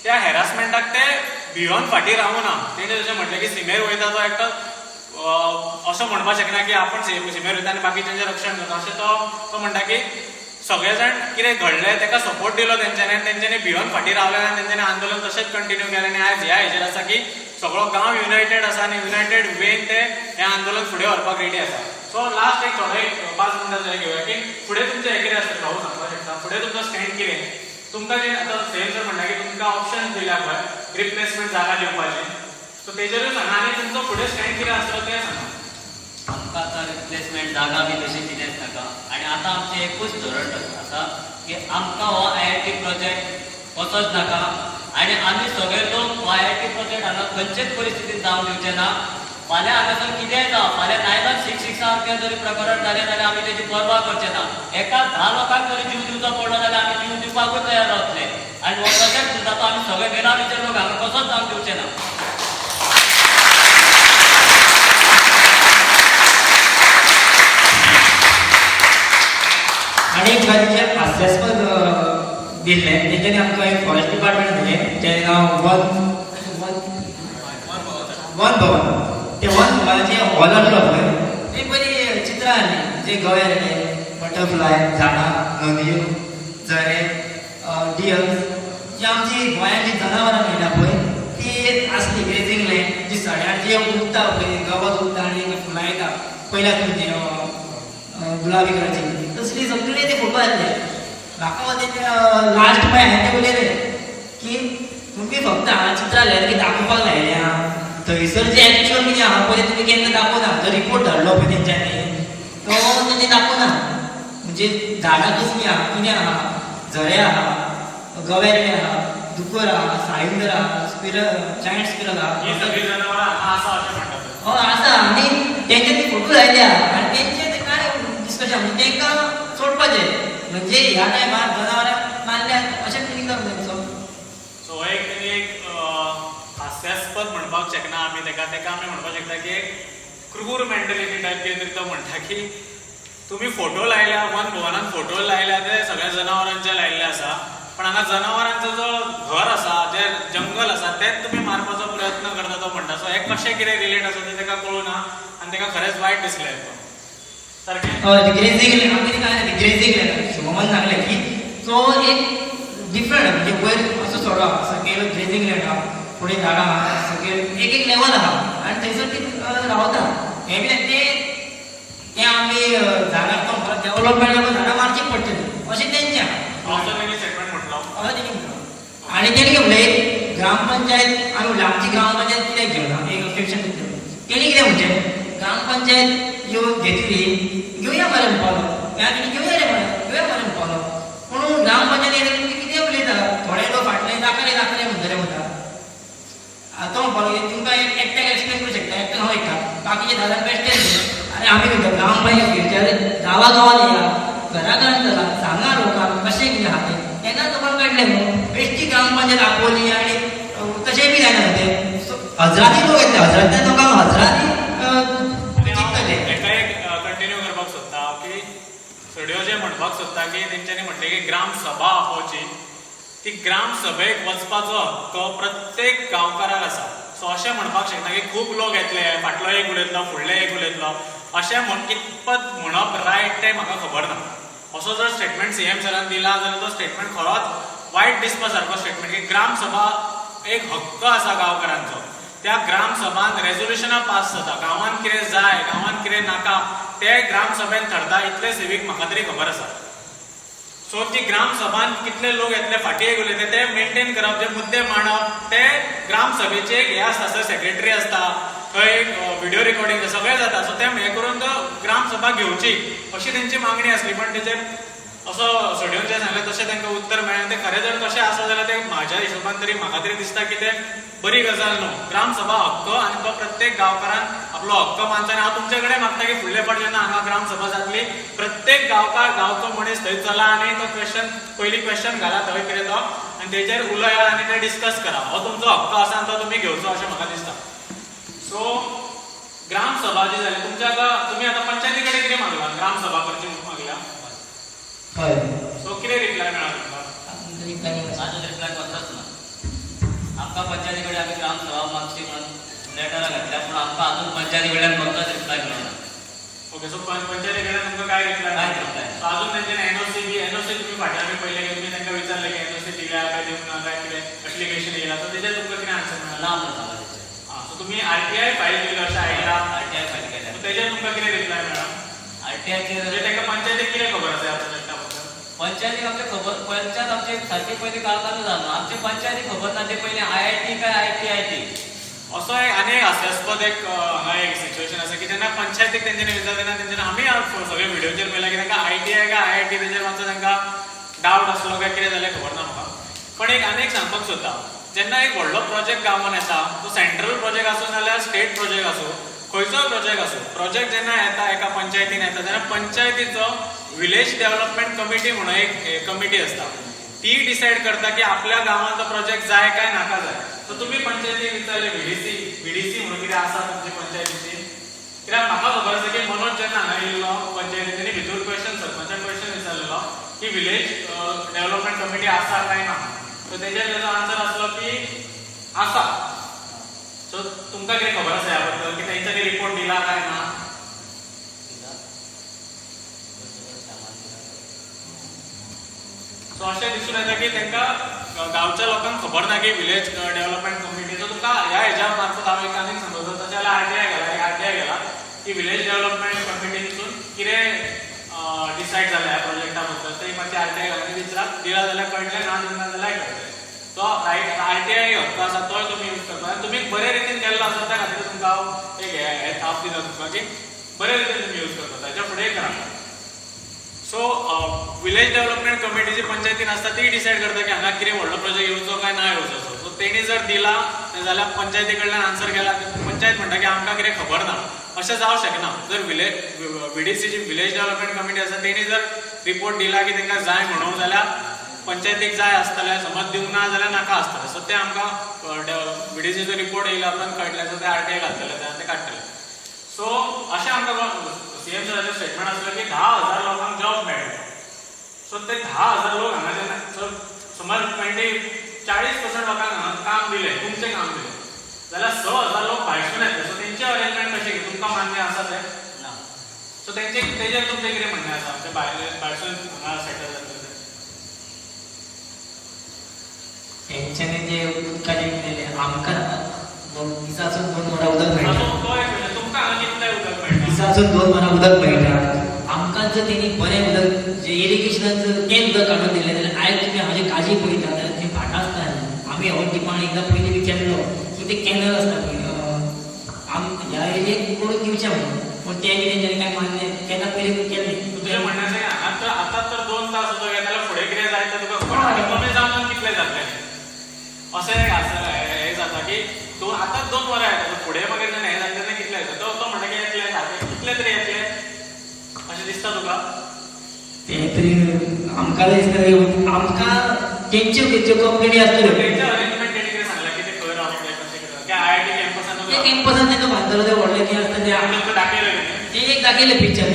त्या हॅरॅसमेंटाक ते भियोन फाटीं रावूं ना तेणें जशें म्हटलें की सीमेर वयता तो एकटो असो म्हणपाक शकना की आपूण सीमेर वयता आनी बाकीच्यांचें रक्षण करता अशें तो म्हणटा की सगळे जाण कितें घडलें ताका सपोर्ट दिलो तेंच्यांनी आनी तेंच्यांनी भियोन फाटीं रावलें आनी तेंच्यांनी आंदोलन तशेंच कंटिन्यू केलें आनी आयज ह्या हेजेर आसा की सगळो गांव युनायटेड आसा आनी युनायटेड वेन ते हें आंदोलन फुडें व्हरपाक रेडी आसा सो लास्ट एक थोडे 5 मिनटां जाय घेवया की फुडें तुमचें हें कितें आसता हांव सांगपाक शकता फुडें तुमचो स्टँड कितें तुमकां जें आतां सेम जर म्हणटा की तुमकां ऑप्शन दिल्या पळय रिप्लेसमेंट जागा दिवपाचें सो तेजेरूय सांगा आनी तुमचो फुडें स्टँड कितें आसलो तें सांगा आमकां आतां रिप्लेसमेंट जागा बी तशी कितेंच नाका आनी आतां आमचें एकूच धोरण आसा की आमकां हो IIT प्रोजेक्ट वचोच नाका आनी आमी सगळे लोक हो IIT प्रोजेक्ट हांगा खंयचेच परिस्थितींत जावंक दिवचे ना फाल्यां हांगासर कितेंय जावं फाल्यां नायलान 6 सारकें जरी प्रकरण जालें जाल्यार आमी तेजी पर्वा करचे ना एका 10 लोकांक जरी जीव दिवचो पडलो जाल्यार आमी जीव दिवपाकूच तयार रावतले आनी हो प्रोजेक्ट सुद्दां तो आमी सगळे बेनामीचे लोक हांगा कसोच जावंक दिवचे ना आणि एक गरजेचे हास्यास्पद दिल्लें तेच्यानी आमकां एक फॉरेस्ट डिपार्टमेंट दिलें जें नांव वन भवन ते वन भवनाचे हॉल आसलो पळय एक बरी चित्रां आसलीं जे गवेरे बटरफ्लाय झाडां नदयो झरे डियर्स जी आमची गोंयांतली जनावरां मेळटा पळय ती आसली ग्रेजींग लँड जी सड्यार जे उगता पळय गवत उगता आनी फुलां येता पयल्या तुमचे गुलाबी कलरची तसली सगळे ते फोटो आसले म्हाका ते लास्ट पळय हांवें ते उलयलें की तुमी फक्त हांगा चित्रां लायल्या की दाखोवपाक लायल्या थंयसर जे एक्चुअल कितें आहा पळय तुमी केन्ना दाखोवना जो रिपोर्ट धाडलो पळय तेंच्यांनी तो तेंच्यांनी दाखोवना म्हणजे झाडां कसलीं आहा कितें आहा झरे आहा गवेरे आहा दुकर आहा साळींदर आहा जायंट स्पिरल आहा ही सगळीं जनावरां आसा अशें म्हणटात हय आसा आनी तेंच्यांनी फोटो लायल्या आनी तेंचे ते कांय डिस्कशन म्हणजे तेंकां सोडपाचें म्हणजे ह्या टायमार जनावरां मारल्यात अशें फिलींग जावंक जाय सो एक हास्यास्पद म्हणपाक शकना आमी तेका आमी म्हणपाक शकता की एक क्रूर मेंटलिटी टायप कितें तरी तो म्हणटा की तुमी फोटो लायल्या वन भवनान फोटो लायल्या ते सगळ्या जनावरांचे लायिल्ले आसा पण हांगा जनावरांचो जो घर आसा जे जंगल आसा तेच तुमी मारपाचो प्रयत्न करता तो म्हणटा सो हे कशें कितें रिलेट आसा तें ताका कळूना आनी ताका खरेंच वायट दिसलें सारकें हय ग्रेजींग आमी काय ग्रेजींग शुभमन सांगलें की तो एक डिफरंट म्हणजे वयर असो सोडवा सकयल ग्रेजींग लँड आहा फुडें झाडां आहा सकयल एक लेवल आहा आनी थंयसर ती रावता हें बी तें आमी झाडां परत डेवलपमेंट झाडां मारची पडटली अशें तेंचें आहा असो तेणी स्टेटमेंट म्हटलो हय तेणी म्हणलो आनी तेणी कितें म्हणलें ग्रामपंचायत आमी आमची ग्रामपंचायत कित्याक घेवना एक ऑब्जेक्शन तेणी कितें म्हणचें ग्रामपंचायत येवन घेतली घेवया मरे म्हणपालो आमी घेवया रे म्हणपालो पूण ग्रामपंचायत तुमी कितें उलयता थोडे लोक फाटले दाखले म्हणटले म्हणटा तो म्हणपालो तुमकां एकट्याक एक्सप्लेन करूं शकता एकट्याक हांव एकटा बाकीचे दादा बेश्टेच अरे आमी म्हणटा ग्रामपंचायत घेवचे गांवागांवान येया घराघरांत चला सांगा लोकांक कशें कितें आहा तें तेन्ना तुमकां कळटलें न्हू बेश्टी ग्रामपंचायत आपली आनी तशें बी जायना तें हजराती लोक येता हजरातल्या लोकांक हजराती चिंततले एका एक कंटिन्यू करपाक सोदता की सड्यो जे म्हणपाक सोदता की तेंच्यांनी म्हटलें की ग्राम सभा आपोवची ती ग्राम सभेक वचपाचो हक्क प्रत्येक गांवकाराक आसा सो अशें म्हणपाक शकता की खूब लोक येतले फाटलो एक उलयतलो फुडले एक उलयतलो अशें कितपत म्हणप रायट तें म्हाका खबर ना असो जर स्टेटमेंट सीएम सरान दिला जाल्यार तो स्टेटमेंट खरोच वायट दिसपा सारको स्टेटमेंट की ग्रामसभा एक हक्क आसा गांवकारांचो. त्या ग्रामसभान रेजोल्युशनां पास जाता, गांवांत कितें जाय गांवांत कितें नाका ते ग्रामसभेन ठरता इतले सेवीक म्हाका तरी खबर आसा. सो ती ग्रामसभान कितले लोक येतले फाटी एक उलयते ते मेंटेन करप, जे मुद्दे मांडप ते ग्रामसभेचे हे आसता, सर सेक्रेटरी आसता, थंय व्हिडिओ रिकॉर्डिंग सगळें जाता. सो ते हे करून तो ग्रामसभा घेवची अशी तेंची मागणी आसली. पण तेचेर असो सोडून जे सांगलें तशें तांकां उत्तर मेळ्ळें. ते खरें जर तशें आसा जाल्यार ते म्हाज्या हिशोबान तरी म्हाका तरी दिसता की ते बरी गजाल न्हू. ग्रामसभा हक्क आनी तो प्रत्येक गांवकारान आपलो हक्क मानता. आनी हांव तुमचे कडेन मागता की फुडले फावट जेन्ना हांगा ग्रामसभा जातली प्रत्येक गांवचो मनीस थंय चला आनी तो पयली क्वेश्चन घाला थंय कितें तो आनी तेजेर उलया आनी ते डिस्कस करा. हो तुमचो हक्क आसा आनी तो तुमी घेवचो अशें म्हाका दिसता. सो ग्रामसभा जी जाली तुमच्या तुमी आतां पंचायती कडेन कितें मागला, ग्रामसभा करची म्हणून मागल्या. हय सो कितें रिप्लाय मेळ्ळा तुमकां? आजून रिप्लाय कोणताच ना. आमकां पंचायती कडेन आमी ग्रामसभा मागची म्हणून लेटरां घातल्या पूण आमकां आजून पंचायती कडल्यान कोणताच रिप्लाय मेळना. ओके. सो पंचायती कडेन तुमकां काय रिप्लाय काय reply? सो अजून तेंच्यानी एनओसी तुमी फाटल्या आमी पयले की तुमी तांकां विचारलें की एनओसी दिल्या काय दिवंक ना काय कितें एप्लिकेशन येयला, सो तेजेर तुमकां कितें आन्सर मेळ्ळा? ना म्हणून सांगा तेचेर. सो तुमी आरटीआय फायल केली अशें आयकलां. आरटीआय फायल केल्या. सो तेजेर तुमकां कितें रिप्लाय मेळ्ळा? आरटीआयचेर म्हणजे तांकां पंचायतीक कितें खबर आसा ह्या प्रोजेक्टा बद्दल? पंचायतीक आमचे खबर पंचायत आमचे सारकी पयलीं काळखानू जालो आमचे पंचायतीक खबर ना. ते पयलीं आयआयटी काय आयटी असो एक आनी एक हास्यास्पद एक हांगा एक सिच्युएशन आसा की जेन्ना पंचायतीक तेंच्यांनी विचारलें तेन्ना तेंच्यांनी आमी सगळे व्हिडिओचेर पळयलां की तांकां आयटीआय काय आयआयटी तेजेर मातसो तांकां डावट आसलो काय कितें जालें खबर ना म्हाका. पण एक आनी एक सांगपाक सोदता, जेन्ना एक व्हडलो प्रोजेक्ट गांवांत येता तो सेंट्रल प्रोजेक्ट आसूं नाल्यार स्टेट प्रोजेक्ट आसूं खंयचोय प्रोजेक्ट आसूं, प्रोजेक्ट जेन्ना येता एका पंचायतीन येता तेन्ना पंचायतीचो विलेज डेव्हलपमेंट कमिटी म्हणून एक कमिटी आसता. ती डिसायड करता की आपल्या गांवांत तो प्रोजेक्ट जाय काय नाका जाय. सो तुमी पंचायतीक विचारले व्हीडीसी म्हणून कितें आसा तुमचे पंचायतीची? कित्याक म्हाका खबर आसा की मनोज जेन्ना हांगा येयल्लो पंचायतींनी भितर सरपंचाक क्वेश्चन विचारलेलो की विलेज डेव्हलपमेंट कमिटी आसा काय ना. सो तेजेर तेजो आन्सर आसलो की आसा. सो तुमकां कितें खबर आसा ह्या बद्दल की तेंच्यांनी रिपोर्ट दिला काय ना? सो अशें दिसून येता की तांकां गांवच्या लोकांक खबर ना की विलेज डेव्हलपमेंट कमिटीचो. तुमकां ह्या हेज्या मार्फत हांव एक आनीक सांगता तशें जाल्यार आरटीआय गेला की विलेज डेव्हलपमेंट कमिटीसून कितें डिसायड जालें ह्या प्रोजेक्टा बद्दल ते मातशें आरटीआय घालून विचारात दिला जाल्यार कळटलें, ना दिना जाल्यार कळटलें. तो आरटीआय हक्क आसा तोय तुमी यूज करता आनी तुमी बरे रितीन केल्लो आसा त्या खातीर तुमकां हांव एक हे थाप दिता तुमकां की बरे रितीन तुमी यूज करता ताच्या फुडें करा. सो विलेज डेव्हलपमेंट पंचायती पंचायतीन आसता ती डिसायड करता की हांगा कितें व्हडलो प्रोजेक्ट येवचो काय ना येवचो. सो तेणी जर दिला जाल्यार पंचायती कडल्यान आन्सर केला पंचायत म्हणटा की आमकां कितें खबर ना. अशें जावंक शकना. जर विडीसी जी विलेज डेव्हलपमेंट कमिटी आसा तेणी जर रिपोर्ट दिला की तांकां जाय म्हणून जाल्यार पंचायतीक जाय आसतलें, समज दिवंक ना जाल्यार नाका आसतलें. सो तें आमकां विडीसीचो रिपोर्ट येयला उपरांत कळटलें. सो ते आरटीआय घालतले ते काडटले. सो अशें आमकां सीएम सराचें स्टेटमेंट आसलें की 10,000 लोकांक जॉब मेळटले. सो ते 10,000 लोक हांगा जेन्ना समज 40% लोकांक हांगा काम दिलें, तुमचें काम दिलें जाल्यार 6,000 लोक भायसून येतले. सो तेंचें अरेंजमेंट कशें तुमकां मान्य आसा तें ना. सो तेजेर तुमचें कितें म्हणणें आसा आमचे भायसून हांगा सेटल जातले हेंच्यांनी जे उदकाचें केलेलें आमकां दिसासून 2 वरां उदक मेळटा. तो एक म्हणजे तुमकां हांगा कितलें उदक मेळटा? दिसासून 2 वरां उदक मेळटा. आमकां जर तेणी बरें उदक जे इरिगेशनान जर तें उदक काडून दिलें जाल्यार आयज तुमी हाजी काळजी पळयता जाल्यार थंय भाट आसता. आमी हो डिपार्ट एकदां पयलीं विचारलो की ते कॅनल आसता पळय ह्या एरियेक करून दिवचें म्हणून. पूण तें बी तेंच्यांनी कांय मान्य केन्ना पयलीं केलें. तुजें म्हणणें आसा की आतां तर 2 तास उदक येता जाल्यार फुडें कितें जाय तें तुका खबर ना. कमी जावन कितलें जातलें अशें हें जाता की आतांच 2 वरां येता फुडें मागीर जेन्ना हें जाता तेन्ना कितलें येता. तो म्हणटा की येतलें सारकें कितले तरी येतले अशें दिसता तुका? तें तरी आमकां दिसता आमकां तेंच्यो कंप्लेनी आसल्यो. तेंच्या अरेंजमेंट तेणी कितें सांगलां की तें खंय रावतलें कशें कितें त्या आयआयटी कॅम्पसान ते कॅम्पसान तेका बांदतलो ते व्हडलें कितें आसता तें आमी तुमकां दाखयलें ते एक दाखयलें पिक्चर.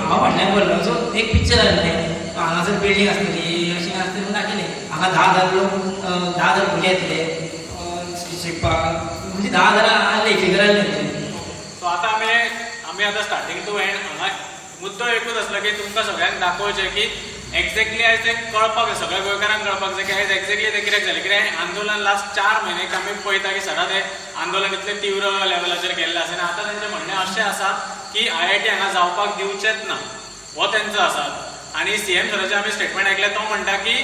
हांव फाटल्यान पळयलो. सो एक पिक्चर आसलें हांगासर बिल्डींग आसतली अशें आसता म्हूण दाखयलें. हांगा 10,000 लोक 10,000 भुरगे येतले शिकपाक म्हणजे 10,000 आसले फिगर आसले. सो आतां आमी आतां स्टार्टींग टू एंड हांगा मुद्दो एकूच आसलो की तुमकां सगळ्यांक दाखोवचें की एक्झॅक्टली आयज तें कळपाक जाय, सगळ्या गोंयकारांक कळपाक जाय की आयज एक्झॅक्टली तें कित्याक जालें. कित्याक आंदोलन लास्ट 4 म्हयने आमी पळयता की सदां तें आंदोलन इतलें तीव्र लेवलाचेर केल्लें आसा. आनी आतां तेंचें म्हणणें अशें आसा की IIT हांगा जावपाक दिवचेच ना, हो तेंचो आसा. आनी CM सराचें आमी स्टेटमेंट आयकलें, तो म्हणटा की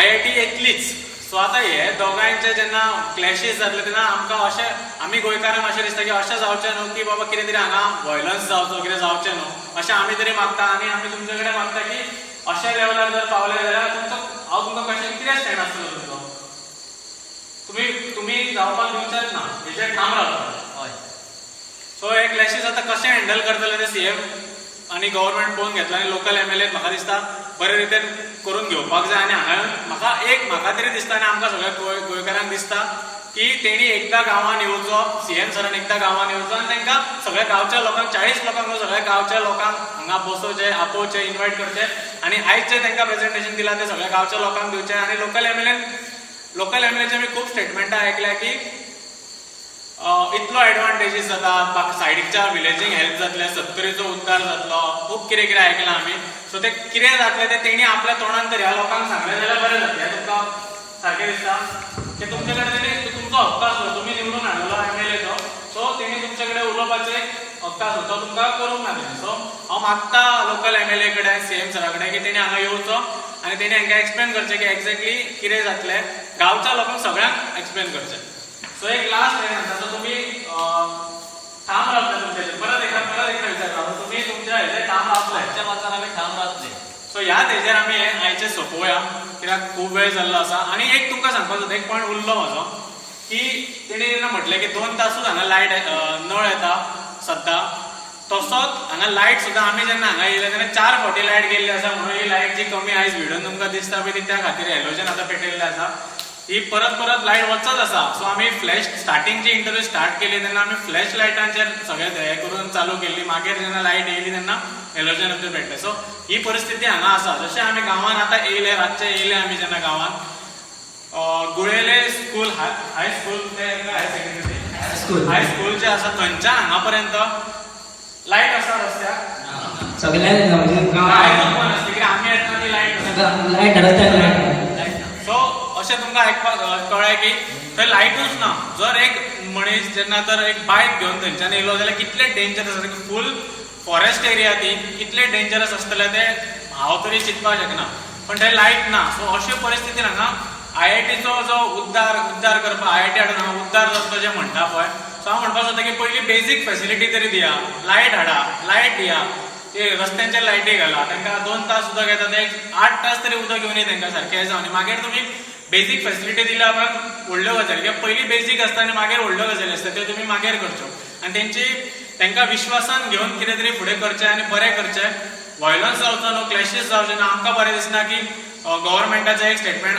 IIT येतलीच. सो आतां हे दोगांयचे जेन्ना क्लॅशीस जातले तेन्ना आमकां अशें आमी गोंयकारांक अशें दिसता की अशें जावचें न्हू की बाबा कितें तरी हांगा व्हायलन्स जावचो, कितें जावचें न्हू अशें आमी तरी मागता. आनी आमी तुमचे कडेन मागता की अशें लेवलार जर पावले जाल्यार हांव तुमकां कशें कितें स्टँड आसतलो तुमचो, तुमी जावपाक दिवचेच ना, हेजेर ठाम रावता. हय. सो हे क्लॅशीस आतां कशें हँडल करतले ते CM आनी गव्हर्मेंट पळोवन घेतला. आनी लोकल MLA म्हाका दिसता बरे रितीन करून घेवपाक जाय. आनी हांगा म्हाका तरी दिसता आनी आमकां सगळ्या गोंयकारांक दिसता की तेणी एकदां गांवांत येवचो, CM सरान एकदां गांवांत येवचो आनी तांकां सगळ्या गांवच्या लोकांक 40 लोकांक सगळ्या गांवच्या लोकांक हांगा बसोवचे, आपोवचे, इन्वायट करचे आनी आयज जें तांकां प्रेझेंटेशन दिलां तें सगळ्या गांवच्या लोकांक दिवचें. आनी लोकल MLAचे आमी खूब स्टेटमेंटां आयकल्या की इतलो एडवांटेजीस जाता, सायडीच्या विलेजींक हेल्प जातले, सत्तरीचो उद्धार जातलो, खूब कितें कितें आयकलां आमी. सो तें कितें जातलें तें तेणी आपल्या तोंडान तर ह्या लोकांक सांगलें जाल्यार बरें जातलें. तुमकां सारकें दिसता की तुमचे कडेन तेणी तुमचो हक्क आसलो, तुमी निवडून हाडलो MLA तो, सो तेणी तुमचे कडेन उलोवपाचे हक्क आसलो, तो तुमकां करूंक ना तेणी. सो हांव मागता लोकल MLA कडेन, CM सरा कडेन की तेणी हांगा येवचो आनी तेणी हांकां एक्सप्लेन करचें की एक्झॅक्टली कितें जातलें, गांवच्या लोकांक सगळ्यांक एक्सप्लेन करचें. सो एक लास्ट हें म्हणटा, सो तुमी ठाम रावतले तुमचे परत एकदा विचारता, तुमी तुमच्या हेजेर ठाम रावतले. आमच्या मतान आमी ठाम रावतले. सो ह्या तेजेर आमी हें आयचें सोंपोवया कित्याक खूब वेळ जाल्लो आसा. आनी एक तुमकां सांगपाक जाता, एक पॉयंट उरलो म्हाजो की तेणी जेन्ना म्हटलें की 2 तासूच हांगा लायट नळ येता सद्दां, तसोच हांगा लायट सुद्दां आमी जेन्ना हांगा येयले तेन्ना 4 फावटी लायट गेल्ली आसा. म्हणून ही लायट जी कमी आयज व्हिडिओन तुमकां दिसता पळय ती त्या खातीर हॅलोजन आतां पेटयल्लें आसा. ही परत लायट वचत आसा. सो आमी फ्लॅश स्टार्टिंगची इंटरव्यू स्टार्ट केली तेन्ना आमी फ्लॅश लायटांचेर सगळें हें करून चालू केल्ली. मागीर जेन्ना लायट येयली तेन्ना हॅलोजनाचेर पेटले. सो ही परिस्थिती हांगा आसा. जशें आमी गांवांत आतां येयले, रातचे येयले आमी जेन्ना गांवांत गुळेले स्कूल, हाय स्कूल ते हायर सेकंडरी हाय स्कूल जे आसा थंयच्यान हांगा पर्यंत लायट आसा रस्त्याक सगळ्या म्हणजे कित्याक आमी येतना ती लायट लायट. सो अशें तुमकां आयकपाक कळ्ळें की थंय लायटूच ना. जर एक मनीस जेन्ना तर एक बायक घेवन थंयच्यान येयलो जाल्यार कितलें डेंजरस आसा, की फूल फॉरेस्ट एरिया ती, कितलें डेंजरस आसतलें तें हांव तरी चिंतपाक शकना. पण थंय लायट ना. सो अशे परिस्थितीन हांगा IITचो जो उद्धार करपाक IIT हाडून हांगा उद्धार जातलो जें म्हणटा पळय, सो हांव म्हणपाक सोदता की पयलीं बेजीक फेसिलिटी तरी दिया, लायट हाडा, लायट दिया, ते रस्त्यांचेर लायटी घाला, तांकां 2 तास उदक येता ते 8 तास तरी उदक घेवन येता तांकां सारकें जावन. मागीर तुमी बेजीक फेसिलिटी दिल्या उपरांत व्हडल्यो गजाली, कित्याक पयलीं बेजीक आसता आनी मागीर व्हडल्यो गजाली आसता त्यो तुमी मागीर करच्यो. आनी तांकां विश्वासान घेवन कितें तरी फुडें करचें आनी बरें करचें. व्हायलन्स जावचो न्हू, क्लॅशीस जावचे ना. आमकां बरें दिसना की गव्हर्मेंटाचो एक स्टेटमेंट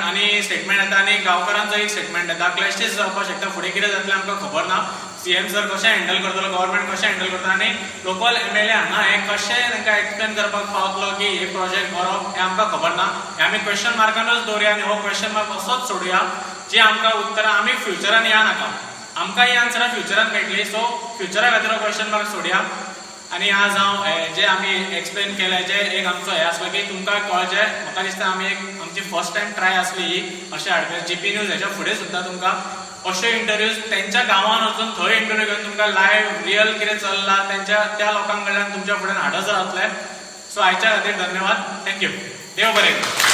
येता आनी गांवकारांचो एक स्टेटमेंट येता. क्लॅशीस जावपाक शकता, फुडें कितें जातलें आमकां खबर ना. CM सर कशें हँडल करतलो, गव्हर्मेंट कशें हँडल करता आनी लोकल MLA हांगा हें कशें तांकां एक्सप्लेन करपाक पावतलो की हे प्रोजेक्ट बरो, हें आमकां खबर ना. हें आमी क्वेश्चन मार्कानूच दवरया आनी हो क्वेश्चन मार्क असोच सोडुया. जी आमकां उतरां आमी फ्युचरान या नाका, आमकां ही आन्सरां फ्युचरान मेळटली. सो फ्युचरा खातीर हो क्वेश्चन मार्क सोडया. आनी आज हांव जे आमी एक्सप्लेन केलें, जे एक आमचो हें आसलो की तुमकां कळचें, म्हाका दिसता आमी आमची फर्स्ट टायम ट्राय आसली ही अशें हाडपाची. GP न्यूज हेच्या फुडें सुद्दां तुमकां अशे इंटरव्यूज तेंच्या गांवांत वचून थंय इंटरव्यू घेवन तुमकां लायव्ह रियल कितें चल्लां त्या लोकां कडल्यान तुमच्या फुड्यान हाडत रावतलें. सो आयच्या खातीर धन्यवाद. थँक्यू. देव बरें करूं.